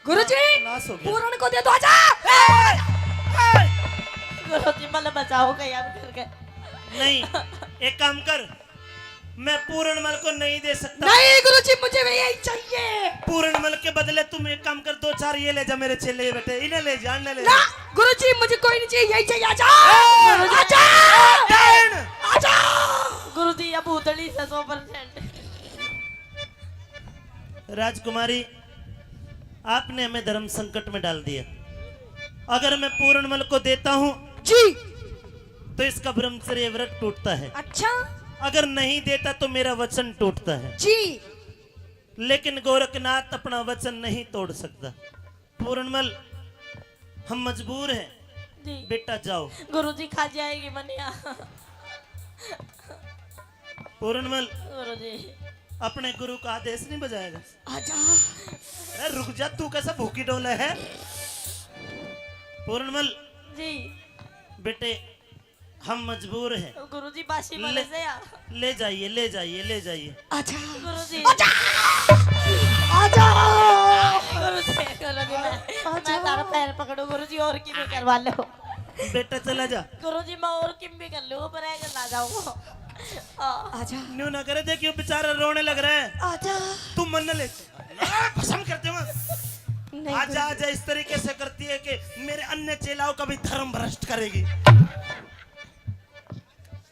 गुरुजी, नाश हो गया। पूर्ण को दे दो। आजा। गुरुजी मतलब बचाओ कहीं करके। नहीं, एक काम कर, मैं पूर्णमल को नहीं दे सकता। नहीं गुरुजी, मुझे भी यही चाहिए। पूर्णमल के बदले तुम एक काम कर, 2-4 ये ले जा मेरे चेले बेटे, इन्हें ले जा, इन्हें ले ना जा। गुरुजी, मुझे कोई नहीं चाहिए, यही चाहिए। आजा, ए! आजा, डैन! आजा। गुरुजी अब उतली से 100%। राजकुमारी, आपने हमें धर्म संकट में डाल दिया। अगर मैं पूर्णमल को देता हूँ जी। तो इसका ब्रह्मचर्य व्रत टूटता है। अच्छा अगर नहीं देता तो मेरा वचन टूटता है। जी। लेकिन गोरखनाथ अपना वचन नहीं तोड़ सकता। पूर्णमल, हम मजबूर हैं। जी बेटा जाओ। गुरुजी खा जाएगी मनिया। पूर्णमल, गुरुजी अपने गुरु का आदेश नहीं बजाएगा? आजा। अरे रुक जा, तू कैसा भूखी डोला है? पूर्णमल जी बेटे, हम मजबूर हैं। गुरुजी बासी ले, मने से या ले जाइए, ले जाइए, ले जाइए। आजा। गुरुजी आजा। आजा। गुरुजी मैं तारा पैर पकड़ू गुरुजी और की भी करवा लो। बेटा चला जा। गुरुजी मैं और किम भी कर लूँ पर है ना जाऊँ। आजा। न्यू ना करे, देखियो बेचारा रोने लग रहा है। आजा। तुम मन न ले, पसंद करते हो। नहीं आजा आजा, इस तरीके से करती है कि मेरे अन्य चेलाओं का भी धर्म भ्रष्ट करेगी।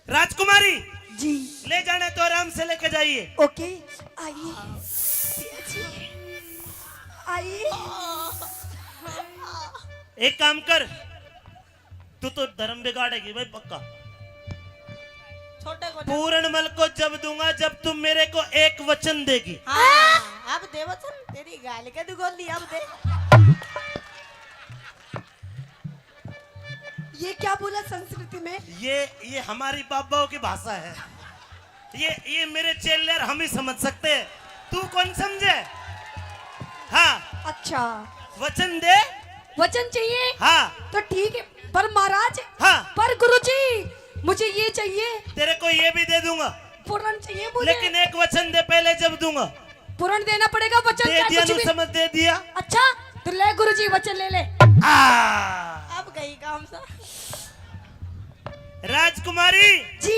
राजकुमारी जी। ले जाने तो आराम से लेके जाइए। ओके, आइए। आइए। एक काम कर, तू तो धर्म बिगाड़ेगी भाई पक्का। छोटे को पूर्णमल को जब दूंगा जब तुम मेरे को एक वचन देगी। हाँ अब दे वचन, तेरी गाल के दुगोली अब दे। ये क्या बोला संस्कृति में? ये हमारी बाबाओं की भाषा है। ये मेरे चेले हम ही समझ सकते हैं, तू कौन समझे? हाँ, अच्छा, वचन दे। वचन चाहिए। हाँ तो ठीक है, पर महाराज, हाँ, पर गुरुजी, मुझे ये चाहिए। तेरे को ये भी दे दूंगा, पूर्ण चाहिए मुझे। लेकिन एक वचन दे पहले, जब दूंगा। पूर्ण देना पड़ेगा। वचन दे क्या दिया, कुछ नु भी? समझ दे दिया। अच्छा, तो ले गुरुजी, वचन ले ले। अब गई काम सा। राजकुमारी, जी।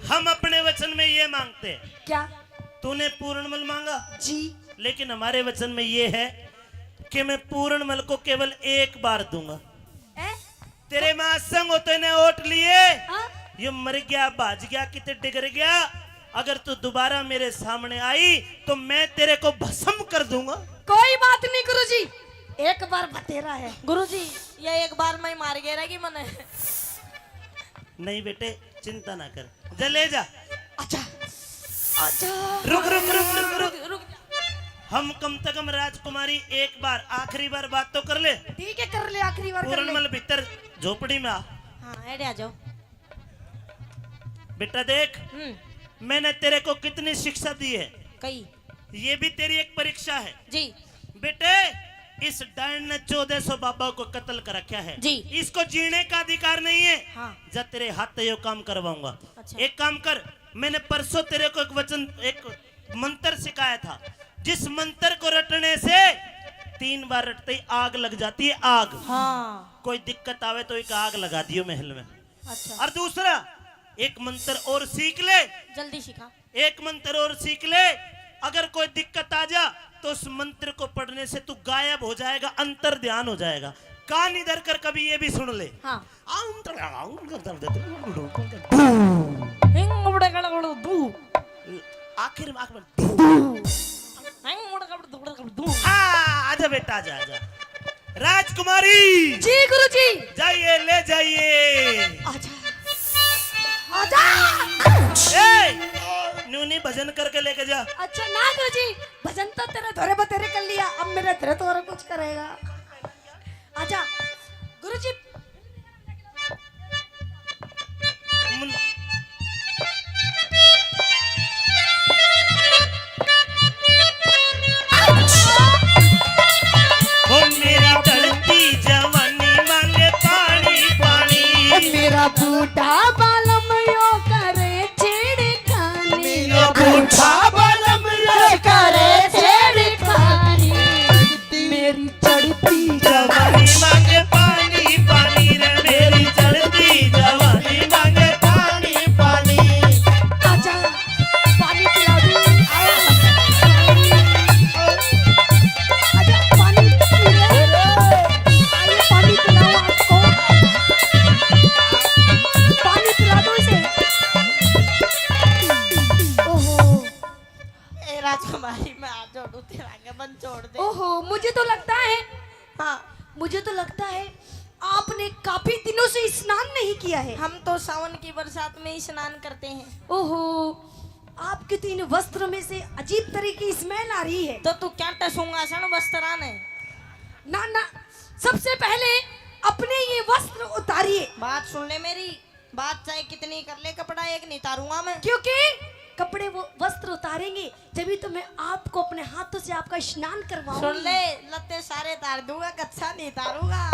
हम अपने वचन में ये मांगते हैं। क्या? तूने पूर्णमल मांगा, जी। लेकिन हमारे वचन में ये है कि मैं पूर्णमल को केवल एक बार दूंगा। तेरे मां संग होते ने ओट लिए, हाँ? ये मर गया, भाज गया, कितने डिगर गया, अगर तू दोबारा मेरे सामने आई तो मैं तेरे को भस्म कर दूंगा। कोई बात नहीं गुरुजी, एक बार बतेरा है। गुरुजी ये एक बार में ही मार गया ना कि मने। नहीं बेटे चिंता ना कर, जा ले जा। अच्छा अच्छा रुक रुक रुक रुक रुक, रुक हम कम से कम राजकुमारी एक बार आखिरी बार बात तो कर ले। ठीक है, कर ले, आखिरी बार कर ले। पूरनमल भीतर झोपड़ी में आ। हाँ ऐडे आ जाओ। बेटा देख, मैंने तेरे को कितनी शिक्षा दी है, कई ये भी तेरी एक परीक्षा है। जी बेटे इस डायन ने 1400 बाबा को कत्ल कर रखा है जी। इसको जीने का अधिकार नहीं है। हाँ। जब तेरे हाथ यो काम करवाऊंगा। अच्छा। एक काम कर, मैंने परसों तेरे को एक मंत्र सिखाया था, जिस मंत्र को रटने से 3 बार रटते ही आग लग जाती है। आग, हाँ कोई दिक्कत आवे तो एक आग लगा दियो महल में। अच्छा और दूसरा एक मंत्र और सीख ले, जल्दी सिखा। एक मंत्र और सीख ले, अगर कोई दिक्कत आ जा तो उस मंत्र को पढ़ने से तू गायब हो जाएगा, अंतर ध्यान हो जाएगा। कान इधर कर, कभी ये भी सुन ले। हाँ आखिर में दूर हाँ, आजा बेटा आजा आजा। राजकुमारी जी गुरुजी। जाइए, ले जाइए। आजा आजा। नूनी भजन करके लेके जा। अच्छा ना गुरुजी, भजन तो तेरे धोरे बतेरे कर लिया, अब मेरे तेरे तो और कुछ करेगा। आजा गुरुजी। ओ मेरा ढलती जवानी मांगे पानी पानी, मेरा बूढ़ा बालम यो करे छेड़खानी, मेरा बूढ़ा बालम करे छेड़खानी, मेरी चढ़ती जवानी मांगे पानी पानी रे, मेरी चढ़ती जवानी मांगे पानी पानी। आजा पानी पिला दो। आजा पानी पिला दो। आइए पानी पिलाओ आपको, पानी पिला दो इसे। ओहो ए राजकुमारी मैं आ जोड़ू तेरा आगे बंद छोड़ दे। ओहो, मुझे तो लगता है, हाँ मुझे तो लगता है आपने काफी दिनों से स्नान नहीं किया है। हम तो सावन की बरसात में ही स्नान करते हैं। ओहो, आपके तो इन वस्त्रों में से अजीब तरह की स्मेल आ रही है। तो तू क्या टसूंगा सन वस्त्रान है। ना ना, सबसे पहले अपने ये वस्त्र उतारिए, बात सुन ले मेरी, बात चाहे कितनी कर ले, कपड़ा एक नहीं तारूंगा मैं। क्योंकि कपड़े वो वस्त्र उतारेंगे तभी तो मैं आपको अपने हाथों से आपका स्नान करवाऊंगी। सुन ले, लत्ते सारे तार दूंगा, कच्चा नहीं तारूंगा।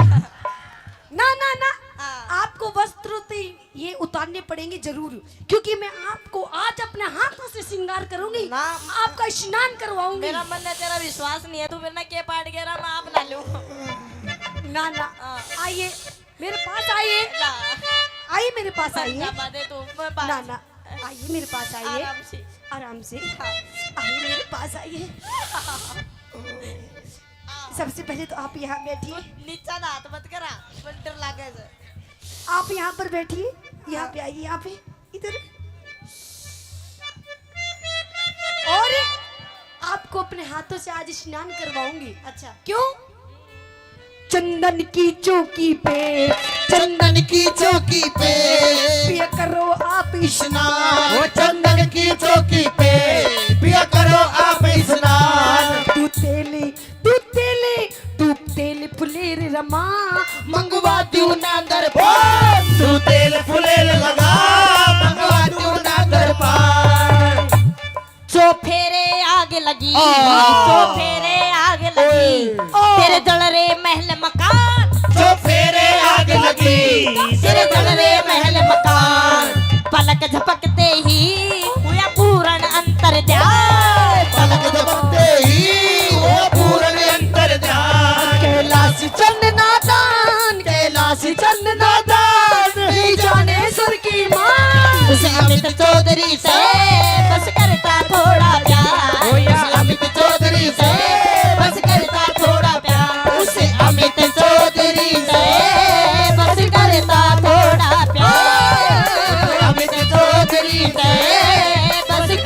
ना ना ना, हाँ। आपको वस्त्र तो ये उतारने पड़ेंगे जरूर, क्योंकि मैं आपको आज अपने हाथों से श्रृंगार करूंगी, ना। आपका स्नान करवाऊंगी। मेरा मन है, तेरा विश्वास नहीं है, तू मेरे ना के पाट गया मैं आप ना लूं। ना ना, हाँ। आइए मेरे पास, आइए आइए मेरे पास आइए। दे तू मैं पास। ना ना, आइए मेरे पास आइए, आराम से। आराम से आइए मेरे पास आइए। सबसे पहले तो आप यहाँ बैठिए, नीचा ना हाथ मत करा, डर लागे से। आप यहाँ पर बैठिए, यहाँ पे आइए, यहाँ पे इधर। और आपको अपने हाथों से आज स्नान करवाऊंगी। अच्छा क्यों? चंदन की चौकी पे, चंदन की चौकी पे पिया करो आप स्नान, वो चंदन की चौकी पे पिया करो आप स्नान। तू तेल फुलेर रमा, मंगवा दू नांदर पार, तू तेल फुलेल लगा मंगवा दू नांदर पार। जो फेरे आग लगी, जो फेरे आग लगी, तेरे जल रे महल मकान, जो फेरे आग लगी, तेरे जल रे महल मकान, पलक झपकते ही हुआ पूर्ण अंतर ध्यान, पलक झपकते ही वो पूर्ण अंतर ध्यान। कैलाश चंदनादान, कैलाश चंदनादान, जाने सुर की मान। उसे अमित चौधरी से बस करता थोड़ा प्यार, उसे अमित चौधरी से बस करता थोड़ा प्यार, उसे अमित चौधरी से बस करता थोड़ा प्यार, अमित चौधरी से बस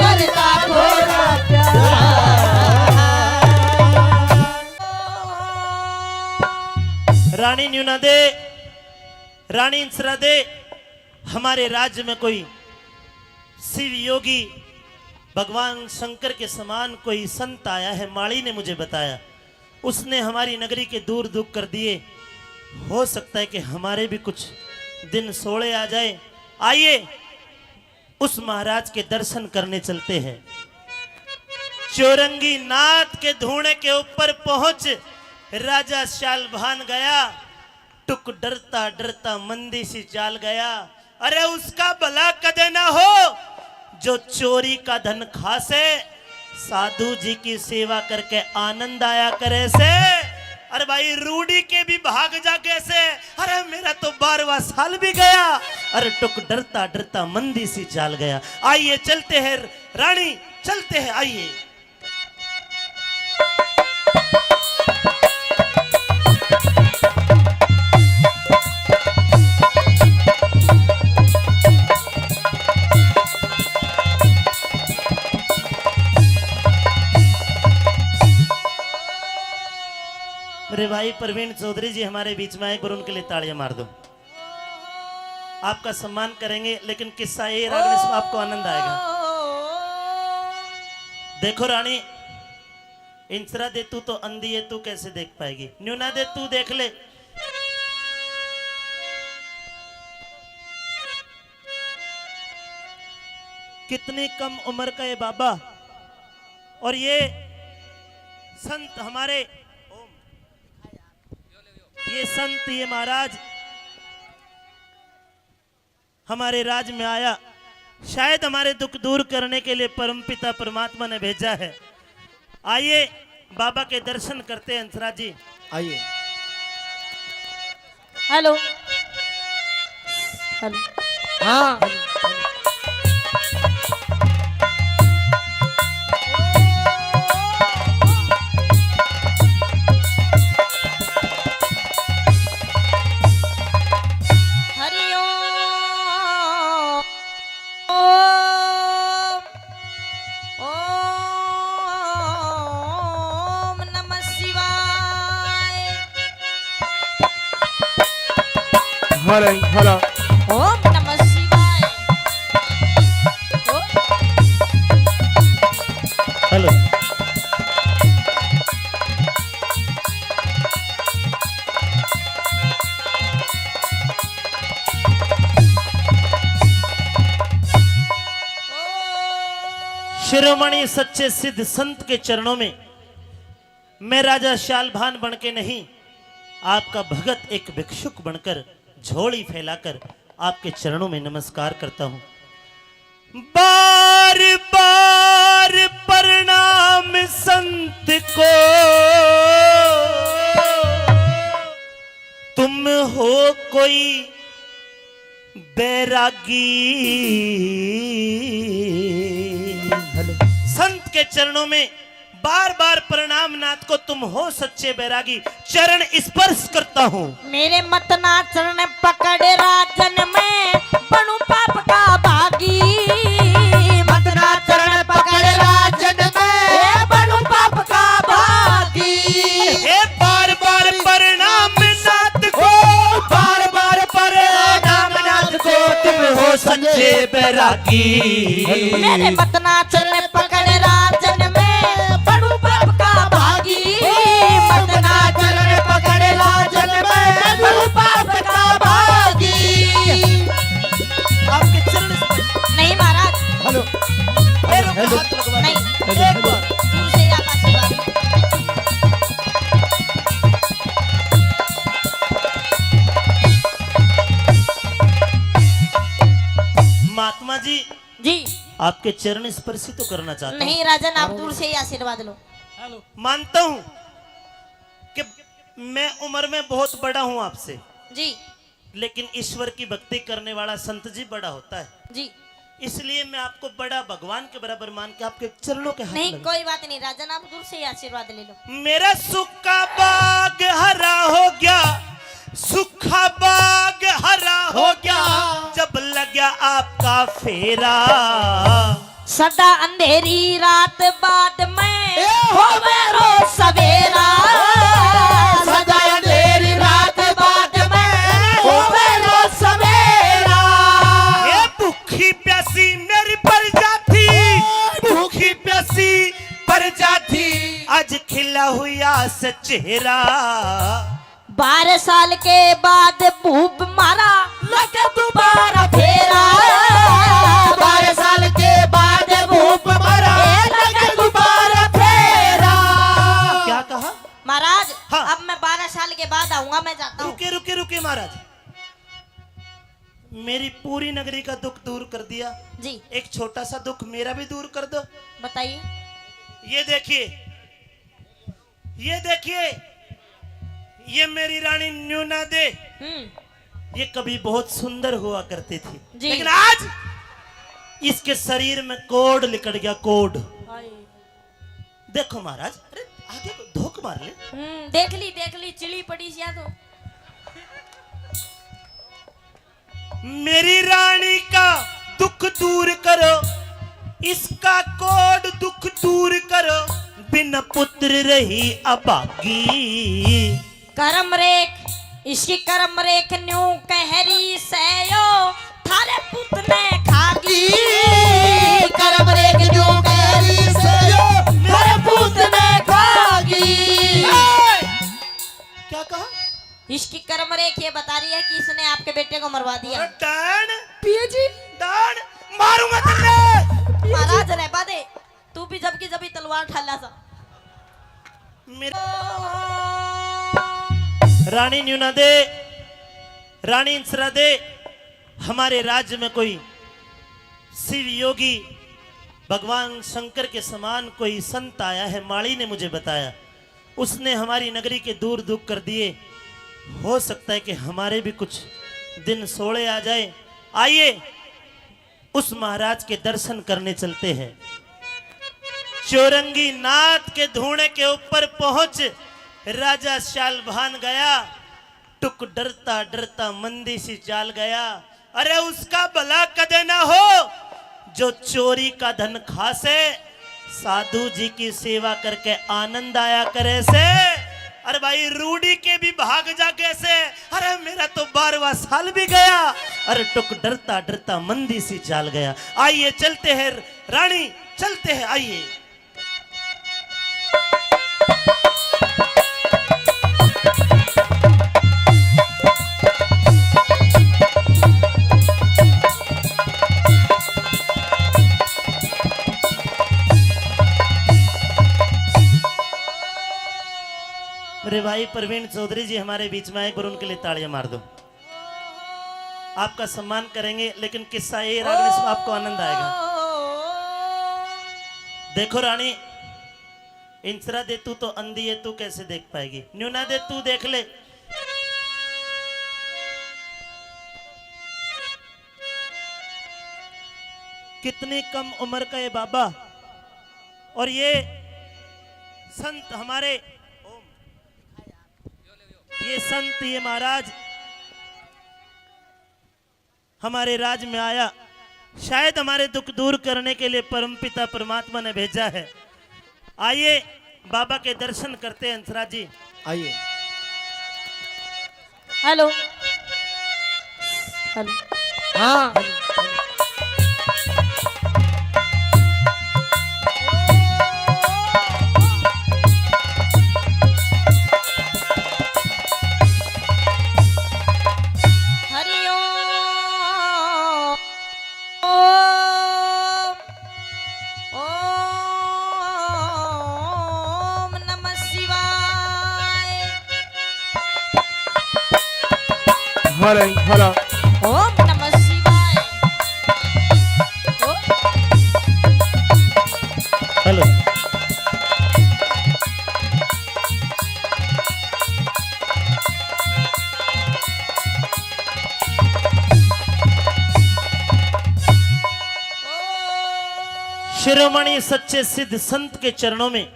रानी न्यूना दे, रानी इंसरा दे, हमारे राज्य में कोई शिव योगी भगवान शंकर के समान कोई संत आया है, माली ने मुझे बताया। उसने हमारी नगरी के दूर दुख कर दिए। हो सकता है कि हमारे भी कुछ दिन सोड़े आ जाए। आइए उस महाराज के दर्शन करने चलते हैं। चौरंगी नाथ के धूणे के ऊपर पहुंच राजा शालभान गया। टुक डरता डरता मंदी सी चाल गया। अरे उसका भला कदे ना हो जो चोरी का धन खासे, साधु जी की सेवा करके आनंद आया करे से। अरे भाई रूडी के भी भाग जा कैसे। अरे मेरा तो 12वां साल भी गया। अरे टुक डरता डरता मंदी सी चाल गया। आइए चलते हैं रानी, चलते हैं, आइए। मेरे भाई प्रवीण चौधरी जी हमारे बीच में आए, पर उनके लिए तालियां मार दो। आपका सम्मान करेंगे, लेकिन किस्सा ये रागनी से आपको आनंद आएगा। देखो रानी इंसरा दे, तू तो अंधी है, तू कैसे देख पाएगी। न्यूना दे, तू देख ले। कितनी कम उम्र का ये बाबा, और ये संत हमारे, ये संत, ये महाराज हमारे राज में आया। शायद हमारे दुख दूर करने के लिए परमपिता परमात्मा ने भेजा है। आइए बाबा के दर्शन करते हैं। अंसरा जी आइए। Hello hello. हाँ हेलो। ओम नमः शिवाय। हेलो। शिरोमणि सच्चे सिद्ध संत के चरणों में मैं राजा शालभान बनके नहीं, आपका भगत एक भिक्षुक बनकर झोली फैलाकर आपके चरणों में नमस्कार करता हूं। बार बार प्रणाम संत को, तुम हो कोई बैरागी। संत के चरणों में बार बार प्रणाम नाथ को, तुम हो सच्चे बैरागी। चरण स्पर्श करता हूँ। मेरे मतना चरण पकड़े राजन में बनू पाप का भागी। मतना चरण पकड़े राजन में बनू पाप का भागी। हे बार बार प्रणाम नाथ को, बार बार प्रणाम नाथ को, तुम हो सच्चे बैरागी। मेरे मतना चरण पकड़े राजन में बनू पाप का भागी। मतना चरण पकड़े राजन में बनू पाप का भागी। आपके चरण नहीं महाराज, हेलो। पैरों पे हाथ लगवा दो। नहीं, एक बार दूर से आप आशीर्वाद। महात्मा जी जी आपके चरण स्पर्श तो करना चाहता हूँ। नहीं राजन, आप दूर से ही आशीर्वाद लो। मानता हूँ कि मैं उम्र में बहुत बड़ा हूँ आपसे, जी लेकिन ईश्वर की भक्ति करने वाला संत जी बड़ा होता है। जी इसलिए मैं आपको बड़ा भगवान के बराबर मान के आपके चरणों के हाथ नहीं, लगा। कोई बात नहीं राजन, आप दूर से ही आशीर्वाद ले लो। मेरा सूखा बाग हरा हो गया, सूखा बाग हरा हो गया, जब लग गया आपका फेरा। सदा अंधेरी रात बाद में होवे रोज सवेरा। सदा अंधेरी रात बाद चेहरा। 12 साल के बाद भूप मारा लगे दोबारा फेरा। 12 साल के बाद भूप मरा लगे दोबारा फेरा। क्या कहा? महाराज हाँ। अब मैं 12 साल के बाद आऊंगा, मैं जाता हूँ। रुके रुके रुके महाराज, मेरी पूरी नगरी का दुख दूर कर दिया, जी एक छोटा सा दुख मेरा भी दूर कर दो। बताइए। ये देखिए, ये देखिए, ये मेरी रानी न्यूना दे, ये कभी बहुत सुंदर हुआ करती थी, जी। लेकिन आज इसके शरीर में कोड लिकड़ गया, कोड। देखो महाराज, अरे आगे को धोख मार ले। देख ली चिली पड़ी सी तो। मेरी रानी का दुख दूर करो, इसका कोड दुख दूर करो, बिन पुत्र रही अभागी। करम रेख इसकी करम रेख न्यू कहरी सयो थारे पुत ने खागी। करम रेख जो कहरी से मेरे पुत ने खागी। क्या कहा? इसकी कर्म रेख ये बता रही है कि इसने आपके बेटे को मरवा दिया। डान पिया जी डान मारूंगा तुझे। महाराज रहबा दे, तू भी जब की जब तलवार ठाला सा। रानी न्यूना दे, रानी इंसरा दे, हमारे राज्य में कोई शिव योगी भगवान शंकर के समान कोई संत आया है, माली ने मुझे बताया। उसने हमारी नगरी के दूर दुख कर दिए, हो सकता है कि हमारे भी कुछ दिन सोड़े आ जाए। आइए उस महाराज के दर्शन करने चलते हैं। चौरंगी नाथ के धूणे के ऊपर पहुंच राजा शालभान गया, टुक डरता डरता मंदी सी चाल गया। अरे उसका भला कदे ना हो जो चोरी का धन खासे, साधु जी की सेवा करके आनंद आया करे से। अरे भाई रूडी के भी भाग जा कैसे, अरे मेरा तो 12वां साल भी गया। अरे टुक डरता डरता मंदी सी चाल गया। आइए चलते हैं रानी, चलते हैं, आइए। मेरे भाई प्रवीण चौधरी जी हमारे बीच में आए, एक बार उनके लिए तालियां मार दो। आपका सम्मान करेंगे, लेकिन किस्सा ये रागने से आपको आनंद आएगा। देखो रानी इंसरा दे, तू तो अंधी है, तू कैसे देख पाएगी? न्यूना दे, तू देख ले। कितनी कम उम्र का ये बाबा, और ये संत हमारे, ये संत, ये महाराज हमारे राज में आया, शायद हमारे दुख दूर करने के लिए परमपिता परमात्मा ने भेजा है। आइए बाबा के दर्शन करते हैं। हंसराज जी आइए। Hello hello. हाँ हेलो ओम नमः शिवाय। हेलो। शिरोमणि सच्चे सिद्ध संत के चरणों में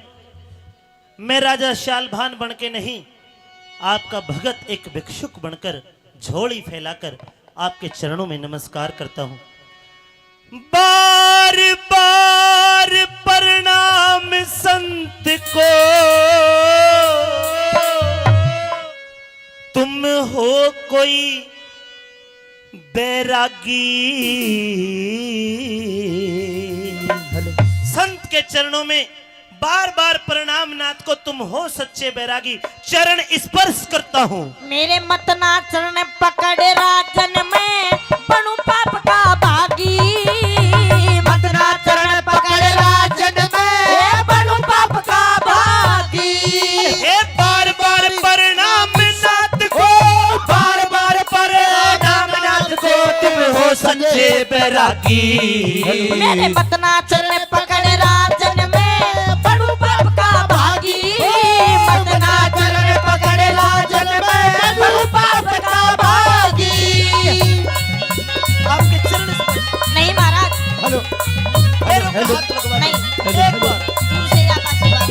मैं राजा शालभान बनके नहीं, आपका भगत एक भिक्षुक बनकर झोली फैलाकर आपके चरणों में नमस्कार करता हूं। बार बार प्रणाम संत को, तुम हो कोई बैरागी। संत के चरणों में बार बार प्रणाम नाथ को, तुम हो सच्चे बैरागी, चरण स्पर्श करता हूँ। मेरे मतना चरण पकड़ राजन में बनू पाप का भागी। मतना चरण पकड़ राजन में बनू पाप का भागी। हे बार बार प्रणाम नाथ को, बार बार प्रणाम नाथ को, तुम हो सच्चे बैरागी। मेरे मतना चरण पकड़ राजन में बनू पाप का भागी। मतना चरण पकड़ राजन में बनू पाप का भागी। आपके चरण स्पर्श, नहीं महाराज, हेलो पैरों पे हाथ लगवा नहीं, दो। एक बार दूर से आप आशीर्वाद।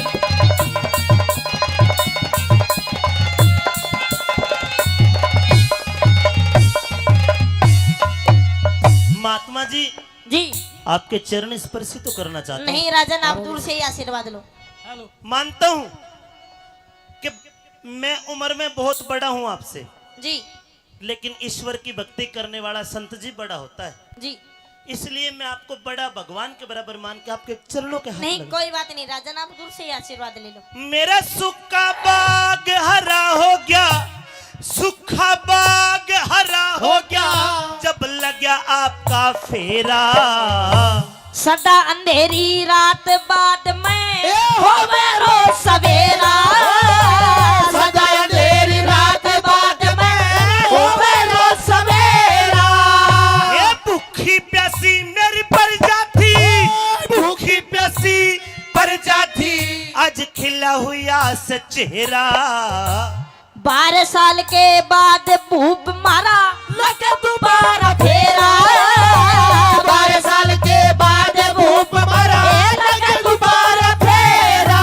महात्मा जी, जी आपके चरण स्पर्श ही तो करना चाहता हूँ। नहीं राजन, आप दूर से ही आशीर्वाद लो। मानता हूँ कि मैं उम्र में बहुत बड़ा हूँ आपसे, जी लेकिन ईश्वर की भक्ति करने वाला संत जी बड़ा होता है, जी इसलिए मैं आपको बड़ा भगवान के बराबर मान के आपके चरणों के हाथ नहीं, लगा। कोई बात नहीं राजन, आप दूर से ही आशीर्वाद ले लो। मेरा सुखा बाग हरा हो गया, सुखा बाग हरा हो गया, जब लगा आपका फेरा। सदा अंधेरी रात बाद में होवे रोज सवेरा। सदा अंधेरी रात बाद में होवे रोज सवेरा। ये भूखी प्यासी मेरी प्रजाति, भूखी प्यासी प्रजाति, आज खिला हुआ से चेहरा। 12 साल के बाद भूप मारा लगे दोबारा फेरा। 12 साल के बाद भूप मरा लगे दोबारा फेरा।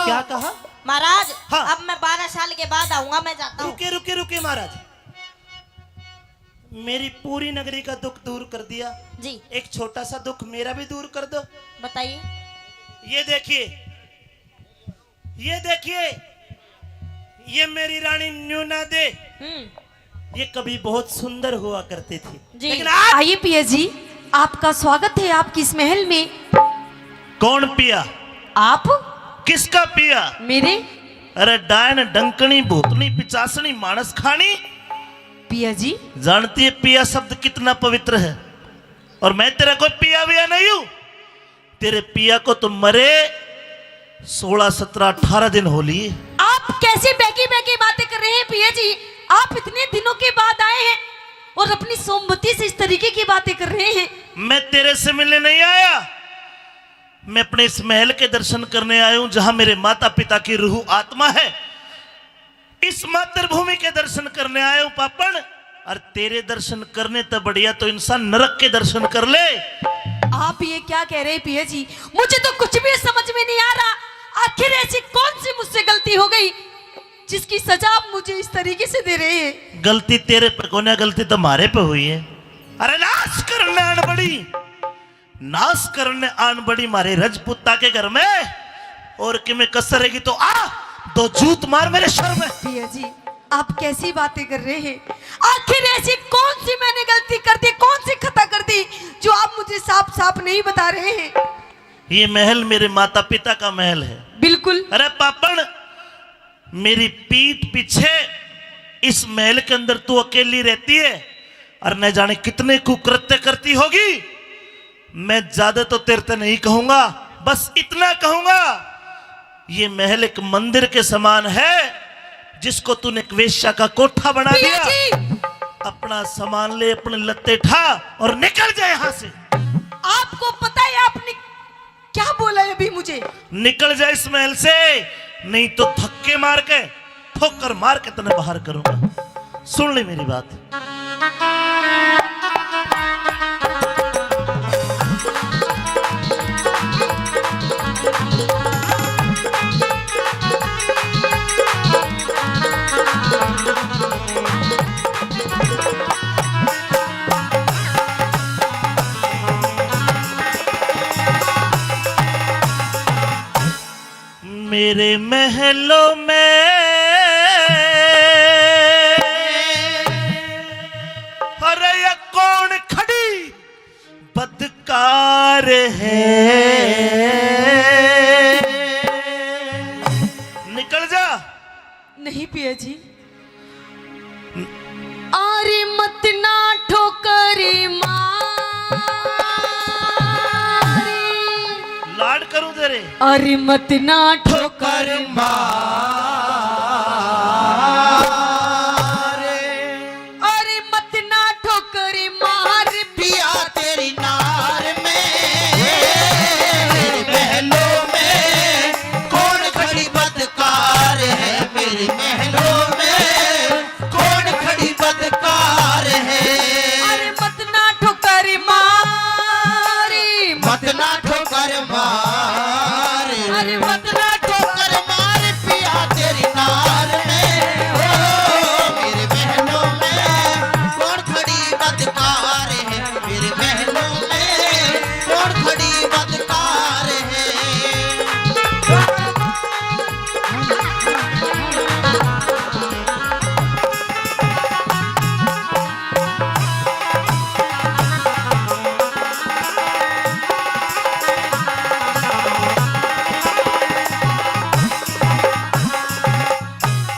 क्या कहा? महाराज हाँ। अब मैं 12 साल के बाद आऊंगा, मैं जाता हूँ। रुके रुके रुके महाराज, मेरी पूरी नगरी का दुख दूर कर दिया, जी एक छोटा सा दुख मेरा भी दूर कर दो। बताइए। ये देखिए, ये देखिए, ये मेरी रानी न्यूना दे, ये कभी बहुत सुंदर हुआ करती थी, जी। लेकिन आज आइए पिया जी, आपका स्वागत है आपकी इस महल में। कौन पिया? आप किसका पिया? मेरे अरे डायन डंकनी भूतनी पिचासनी मानस खानी, पिया जी। जानती है पिया शब्द कितना पवित्र है, और मैं तेरा कोई पिया विया नहीं हूं। तेरे पिया को तो मरे 16, 17, 18 दिन हो लिए। आप कैसी बैकी बैकी बातें कर रहे हैं पिया जी? आप इतने दिनों के बाद आए हैं और अपनी सोमवती से इस तरीके की बातें कर रहे हैं। मैं तेरे से मिलने नहीं आया, मैं अपने इस महल के दर्शन करने आया हूं, जहां मेरे माता पिता की रूह आत्मा है। इस मातृभूमि के दर्शन करने आया हूं पापन, और तेरे दर्शन करने तो बढ़िया तो इंसान नरक के दर्शन कर ले। आप ये क्या कह रहे हैं पिया जी? मुझे तो कुछ भी समझ में नहीं आ रहा। आखिर ऐसी कौन सी मुझसे गलती हो गई जिसकी सजा आप मुझे इस तरीके से दे रहे हैं? गलती तेरे पे कौन है, गलती तो हमारे पे हुई है। अरे नाश करने आन बड़ी, नाश करने आन बड़ी मारे रजपुत्ता के घर में, और कि मैं कसर रहेगी तो आ दो जूत मार मेरे सर में। पिया जी आप कैसी बातें कर रहे हैं? आखिर ऐसी कौन सी मैंने गलती कर दी, कौन सी खता कर दी जो आप मुझे साफ साफ नहीं बता रहे हैं? ये महल मेरे माता पिता का महल है। बिल्कुल। अरे पापन, मेरी पीठ पीछे इस महल के अंदर तू अकेली रहती है, और न जाने कितने कुकृत्य करती होगी। मैं ज्यादा तो तेरे से नहीं कहूंगा, बस इतना कहूंगा, ये महल एक मंदिर के समान है, जिसको तूने एक वेश्या का कोठा बना पिया दिया। जी अपना सामान ले, अपने लत्ते ठा और निकल जाए यहां से। आपको पता है आपने क्या बोला है अभी मुझे? निकल जाए इस महल से, नहीं तो थक्के मार के, ठोकर मार के तने बाहर करूंगा। सुन ले मेरी बात। मेरे महलों में अरे ये कौन खड़ी बदकार है, अरे मत ना ठोकरी मारी, लाड करूं तेरे। अरे मत ना ठोकर मारे अरे मत ना ठोकरी मार पिया तेरी नार में मेरी महलों में कौन खड़ी बदकार है, मेरी महलों में कौन खड़ी बदकार है। अरे मत ना ठोकरी मारी, मत ना ठोकर मारे, अरे मत ना ठोकर मारे पिया तेरी नार में, ओ मेरे महलों में कौन खड़ी बदकार है, मेरे महलों में कौन खड़ी बदकार है।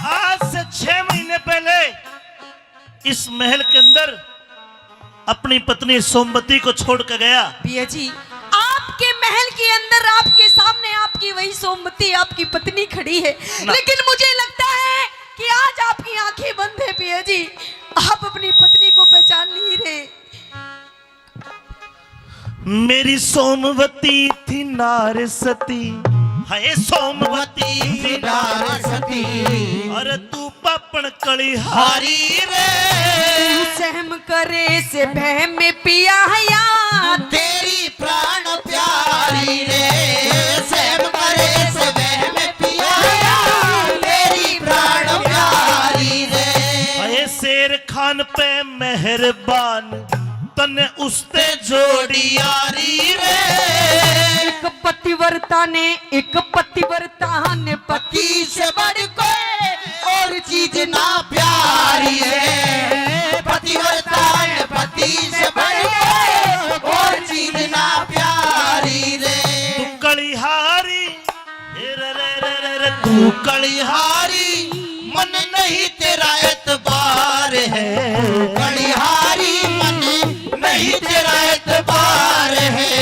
आज से 6 महीने पहले इस महल के अंदर अपनी पत्नी सोमवती को छोड़ कर गया। पिया जी, आपके महल के अंदर आपके सामने आपकी वही सोमवती आपकी पत्नी खड़ी है, लेकिन मुझे लगता है कि आज आपकी आंखें बंद है पिया जी, आप अपनी पत्नी को पहचान नहीं रहे। मेरी सोमवती थी नारसती, है सोमवती थी नारसती, अरे तू पापण कली हारी रे सहम करे से भय में पिया या तेरी प्राण प्यारी रे, सहम करे से बह में पिया तेरी प्राण प्यारी रे। है शेर खान पे मेहरबान तने उसते जोड़ी यारी रे एक पतिव्रता ने पति से बढ़ कोई और चीज ना प्यारी है, पतिव्रता ने पति से बढ़ कोई और चीज ना प्यारी रे। तू कलिहारी तू कलिहारी मन नहीं तेरा एतबार है, कलिहारी मन नहीं तेरा एतबार है।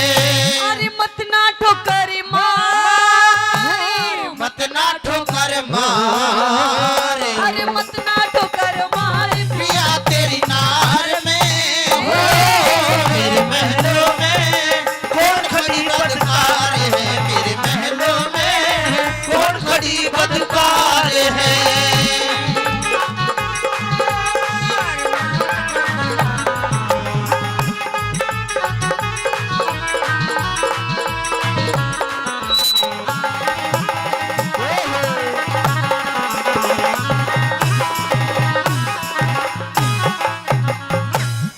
अरे मत ना ठोकर मार, मत ना ठोकर मारे, अरे मत ना ठोकर मार पिया तेरी नार में, ओ मेरे महलों में कौन खड़ी बदकार है, मेरे महलों में कौन खड़ी बदकार है।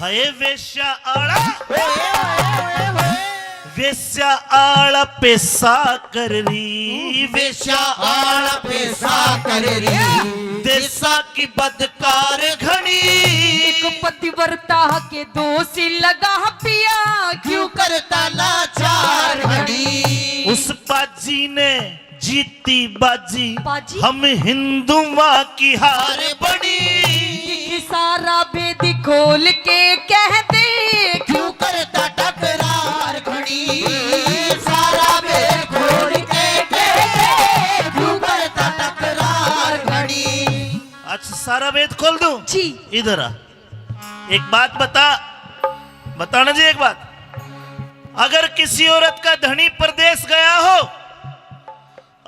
है वेश्या आड़ा, वेश्या आड़ा पैसा कर रही, वेश्या आड़ पैसा कर रही, देशा की बदकार घनी, एक पतिव्रता के दोषी लगा पिया क्यों करता लाचार घड़ी। उस बाजी ने जीती बाजी, बाजी? हम हिंदुआ की हार बड़ी। कि सारा वेद खोल के कहते क्यों करता टकरार घड़ी, सारा वेद खोल के कहते क्यों करता टकरार घड़ी। अच्छा सारा वेद खोल दूं? जी इधर आ, एक बात बताना जी एक बात, अगर किसी औरत का धनी परदेश गया हो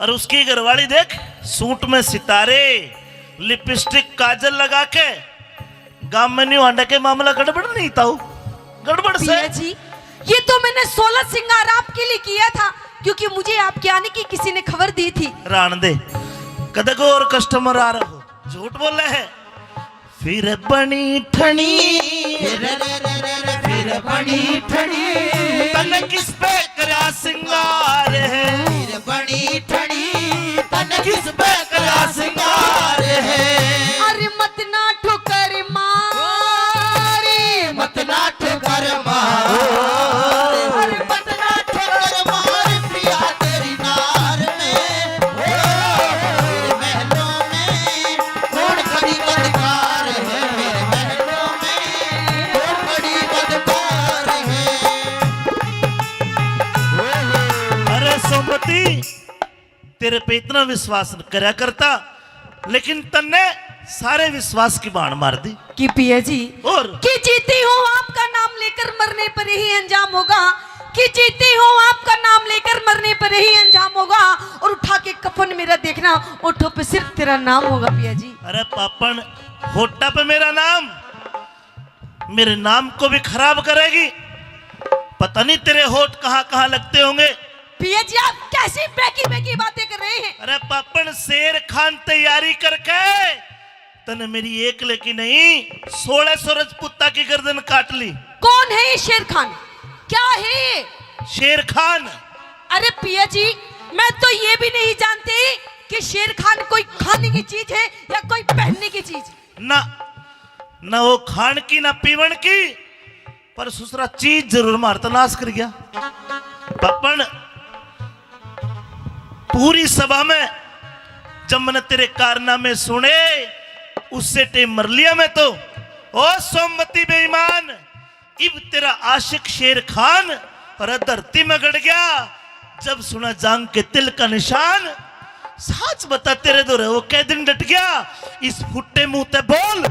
और उसकी घरवाली देख सूट में सितारे लिपस्टिक काजल लगा के गांव में न्यू आंडा के मामला गड़बड़ नहीं था, गड़बड़ से। पिया जी, ये तो मैंने 16 श्रृंगार आपके लिए किया था, क्योंकि मुझे आपके आने की किसी ने खबर दी थी। रान दे कदे को और कस्टमर आ रहा हो, झूठ बोल रहे हैं। फिर बनी ठनी, फिर बड़ी ठड़ी, तन किस पे करा सिंगार है, फिर बड़ी ठड़ी, तन किस पे करा सिंगार है। अरे मत ना ठोकर मारी, मत ना ठोकर मार, अरे मत ना ठोकर मार प्रिया तेरी नार में, ओ मेरे महलों में कौन खड़ी बदकार है, तेरे पे इतना विश्वास करा करता, लेकिन तन्ने सारे विश्वास की बाण मार दी। कि पिया जी और कि जीती हूँ आपका नाम लेकर मरने पर ही अंजाम होगा, कि जीती हूँ आपका नाम लेकर मरने पर ही अंजाम होगा, और उठा के कफन मेरा देखना, ओठों पे सिर्फ तेरा नाम होगा पिया जी। अरे पापन, होठा पे मेरा नाम, मेरे नाम को भी खराब करेगी। पता नहीं तेरे होठ कहाँ कहाँ लगते होंगे। पिया जी आप कैसी बेकी बेकी बातें कर रहे हैं? अरे पापन, शेर खान तैयारी करके तने मेरी एक लेकी नहीं 1600 रजपुत्ता की गर्दन काट ली। कौन है ये शेर खान? क्या है ये? शेर खान? अरे पिया जी मैं तो ये भी नहीं जानती कि शेर खान कोई खाने की चीज है या कोई पहनने की चीज। ना ना वो खान की ना पीवन की, पर दूसरा चीज जरूर मारता नाश कर गया। पापन, पूरी सभा में जब मैंने तेरे कारनामे सुने उससे टेम मर लिया मैं तो। ओ सोमवती बेईमान, इब तेरा आशिक शेर खान पर धरती में गड़ गया जब सुना जांग के तिल का निशान। सच बता तेरे दो वो कै दिन डट गया, इस फुट्टे मुंह ते बोल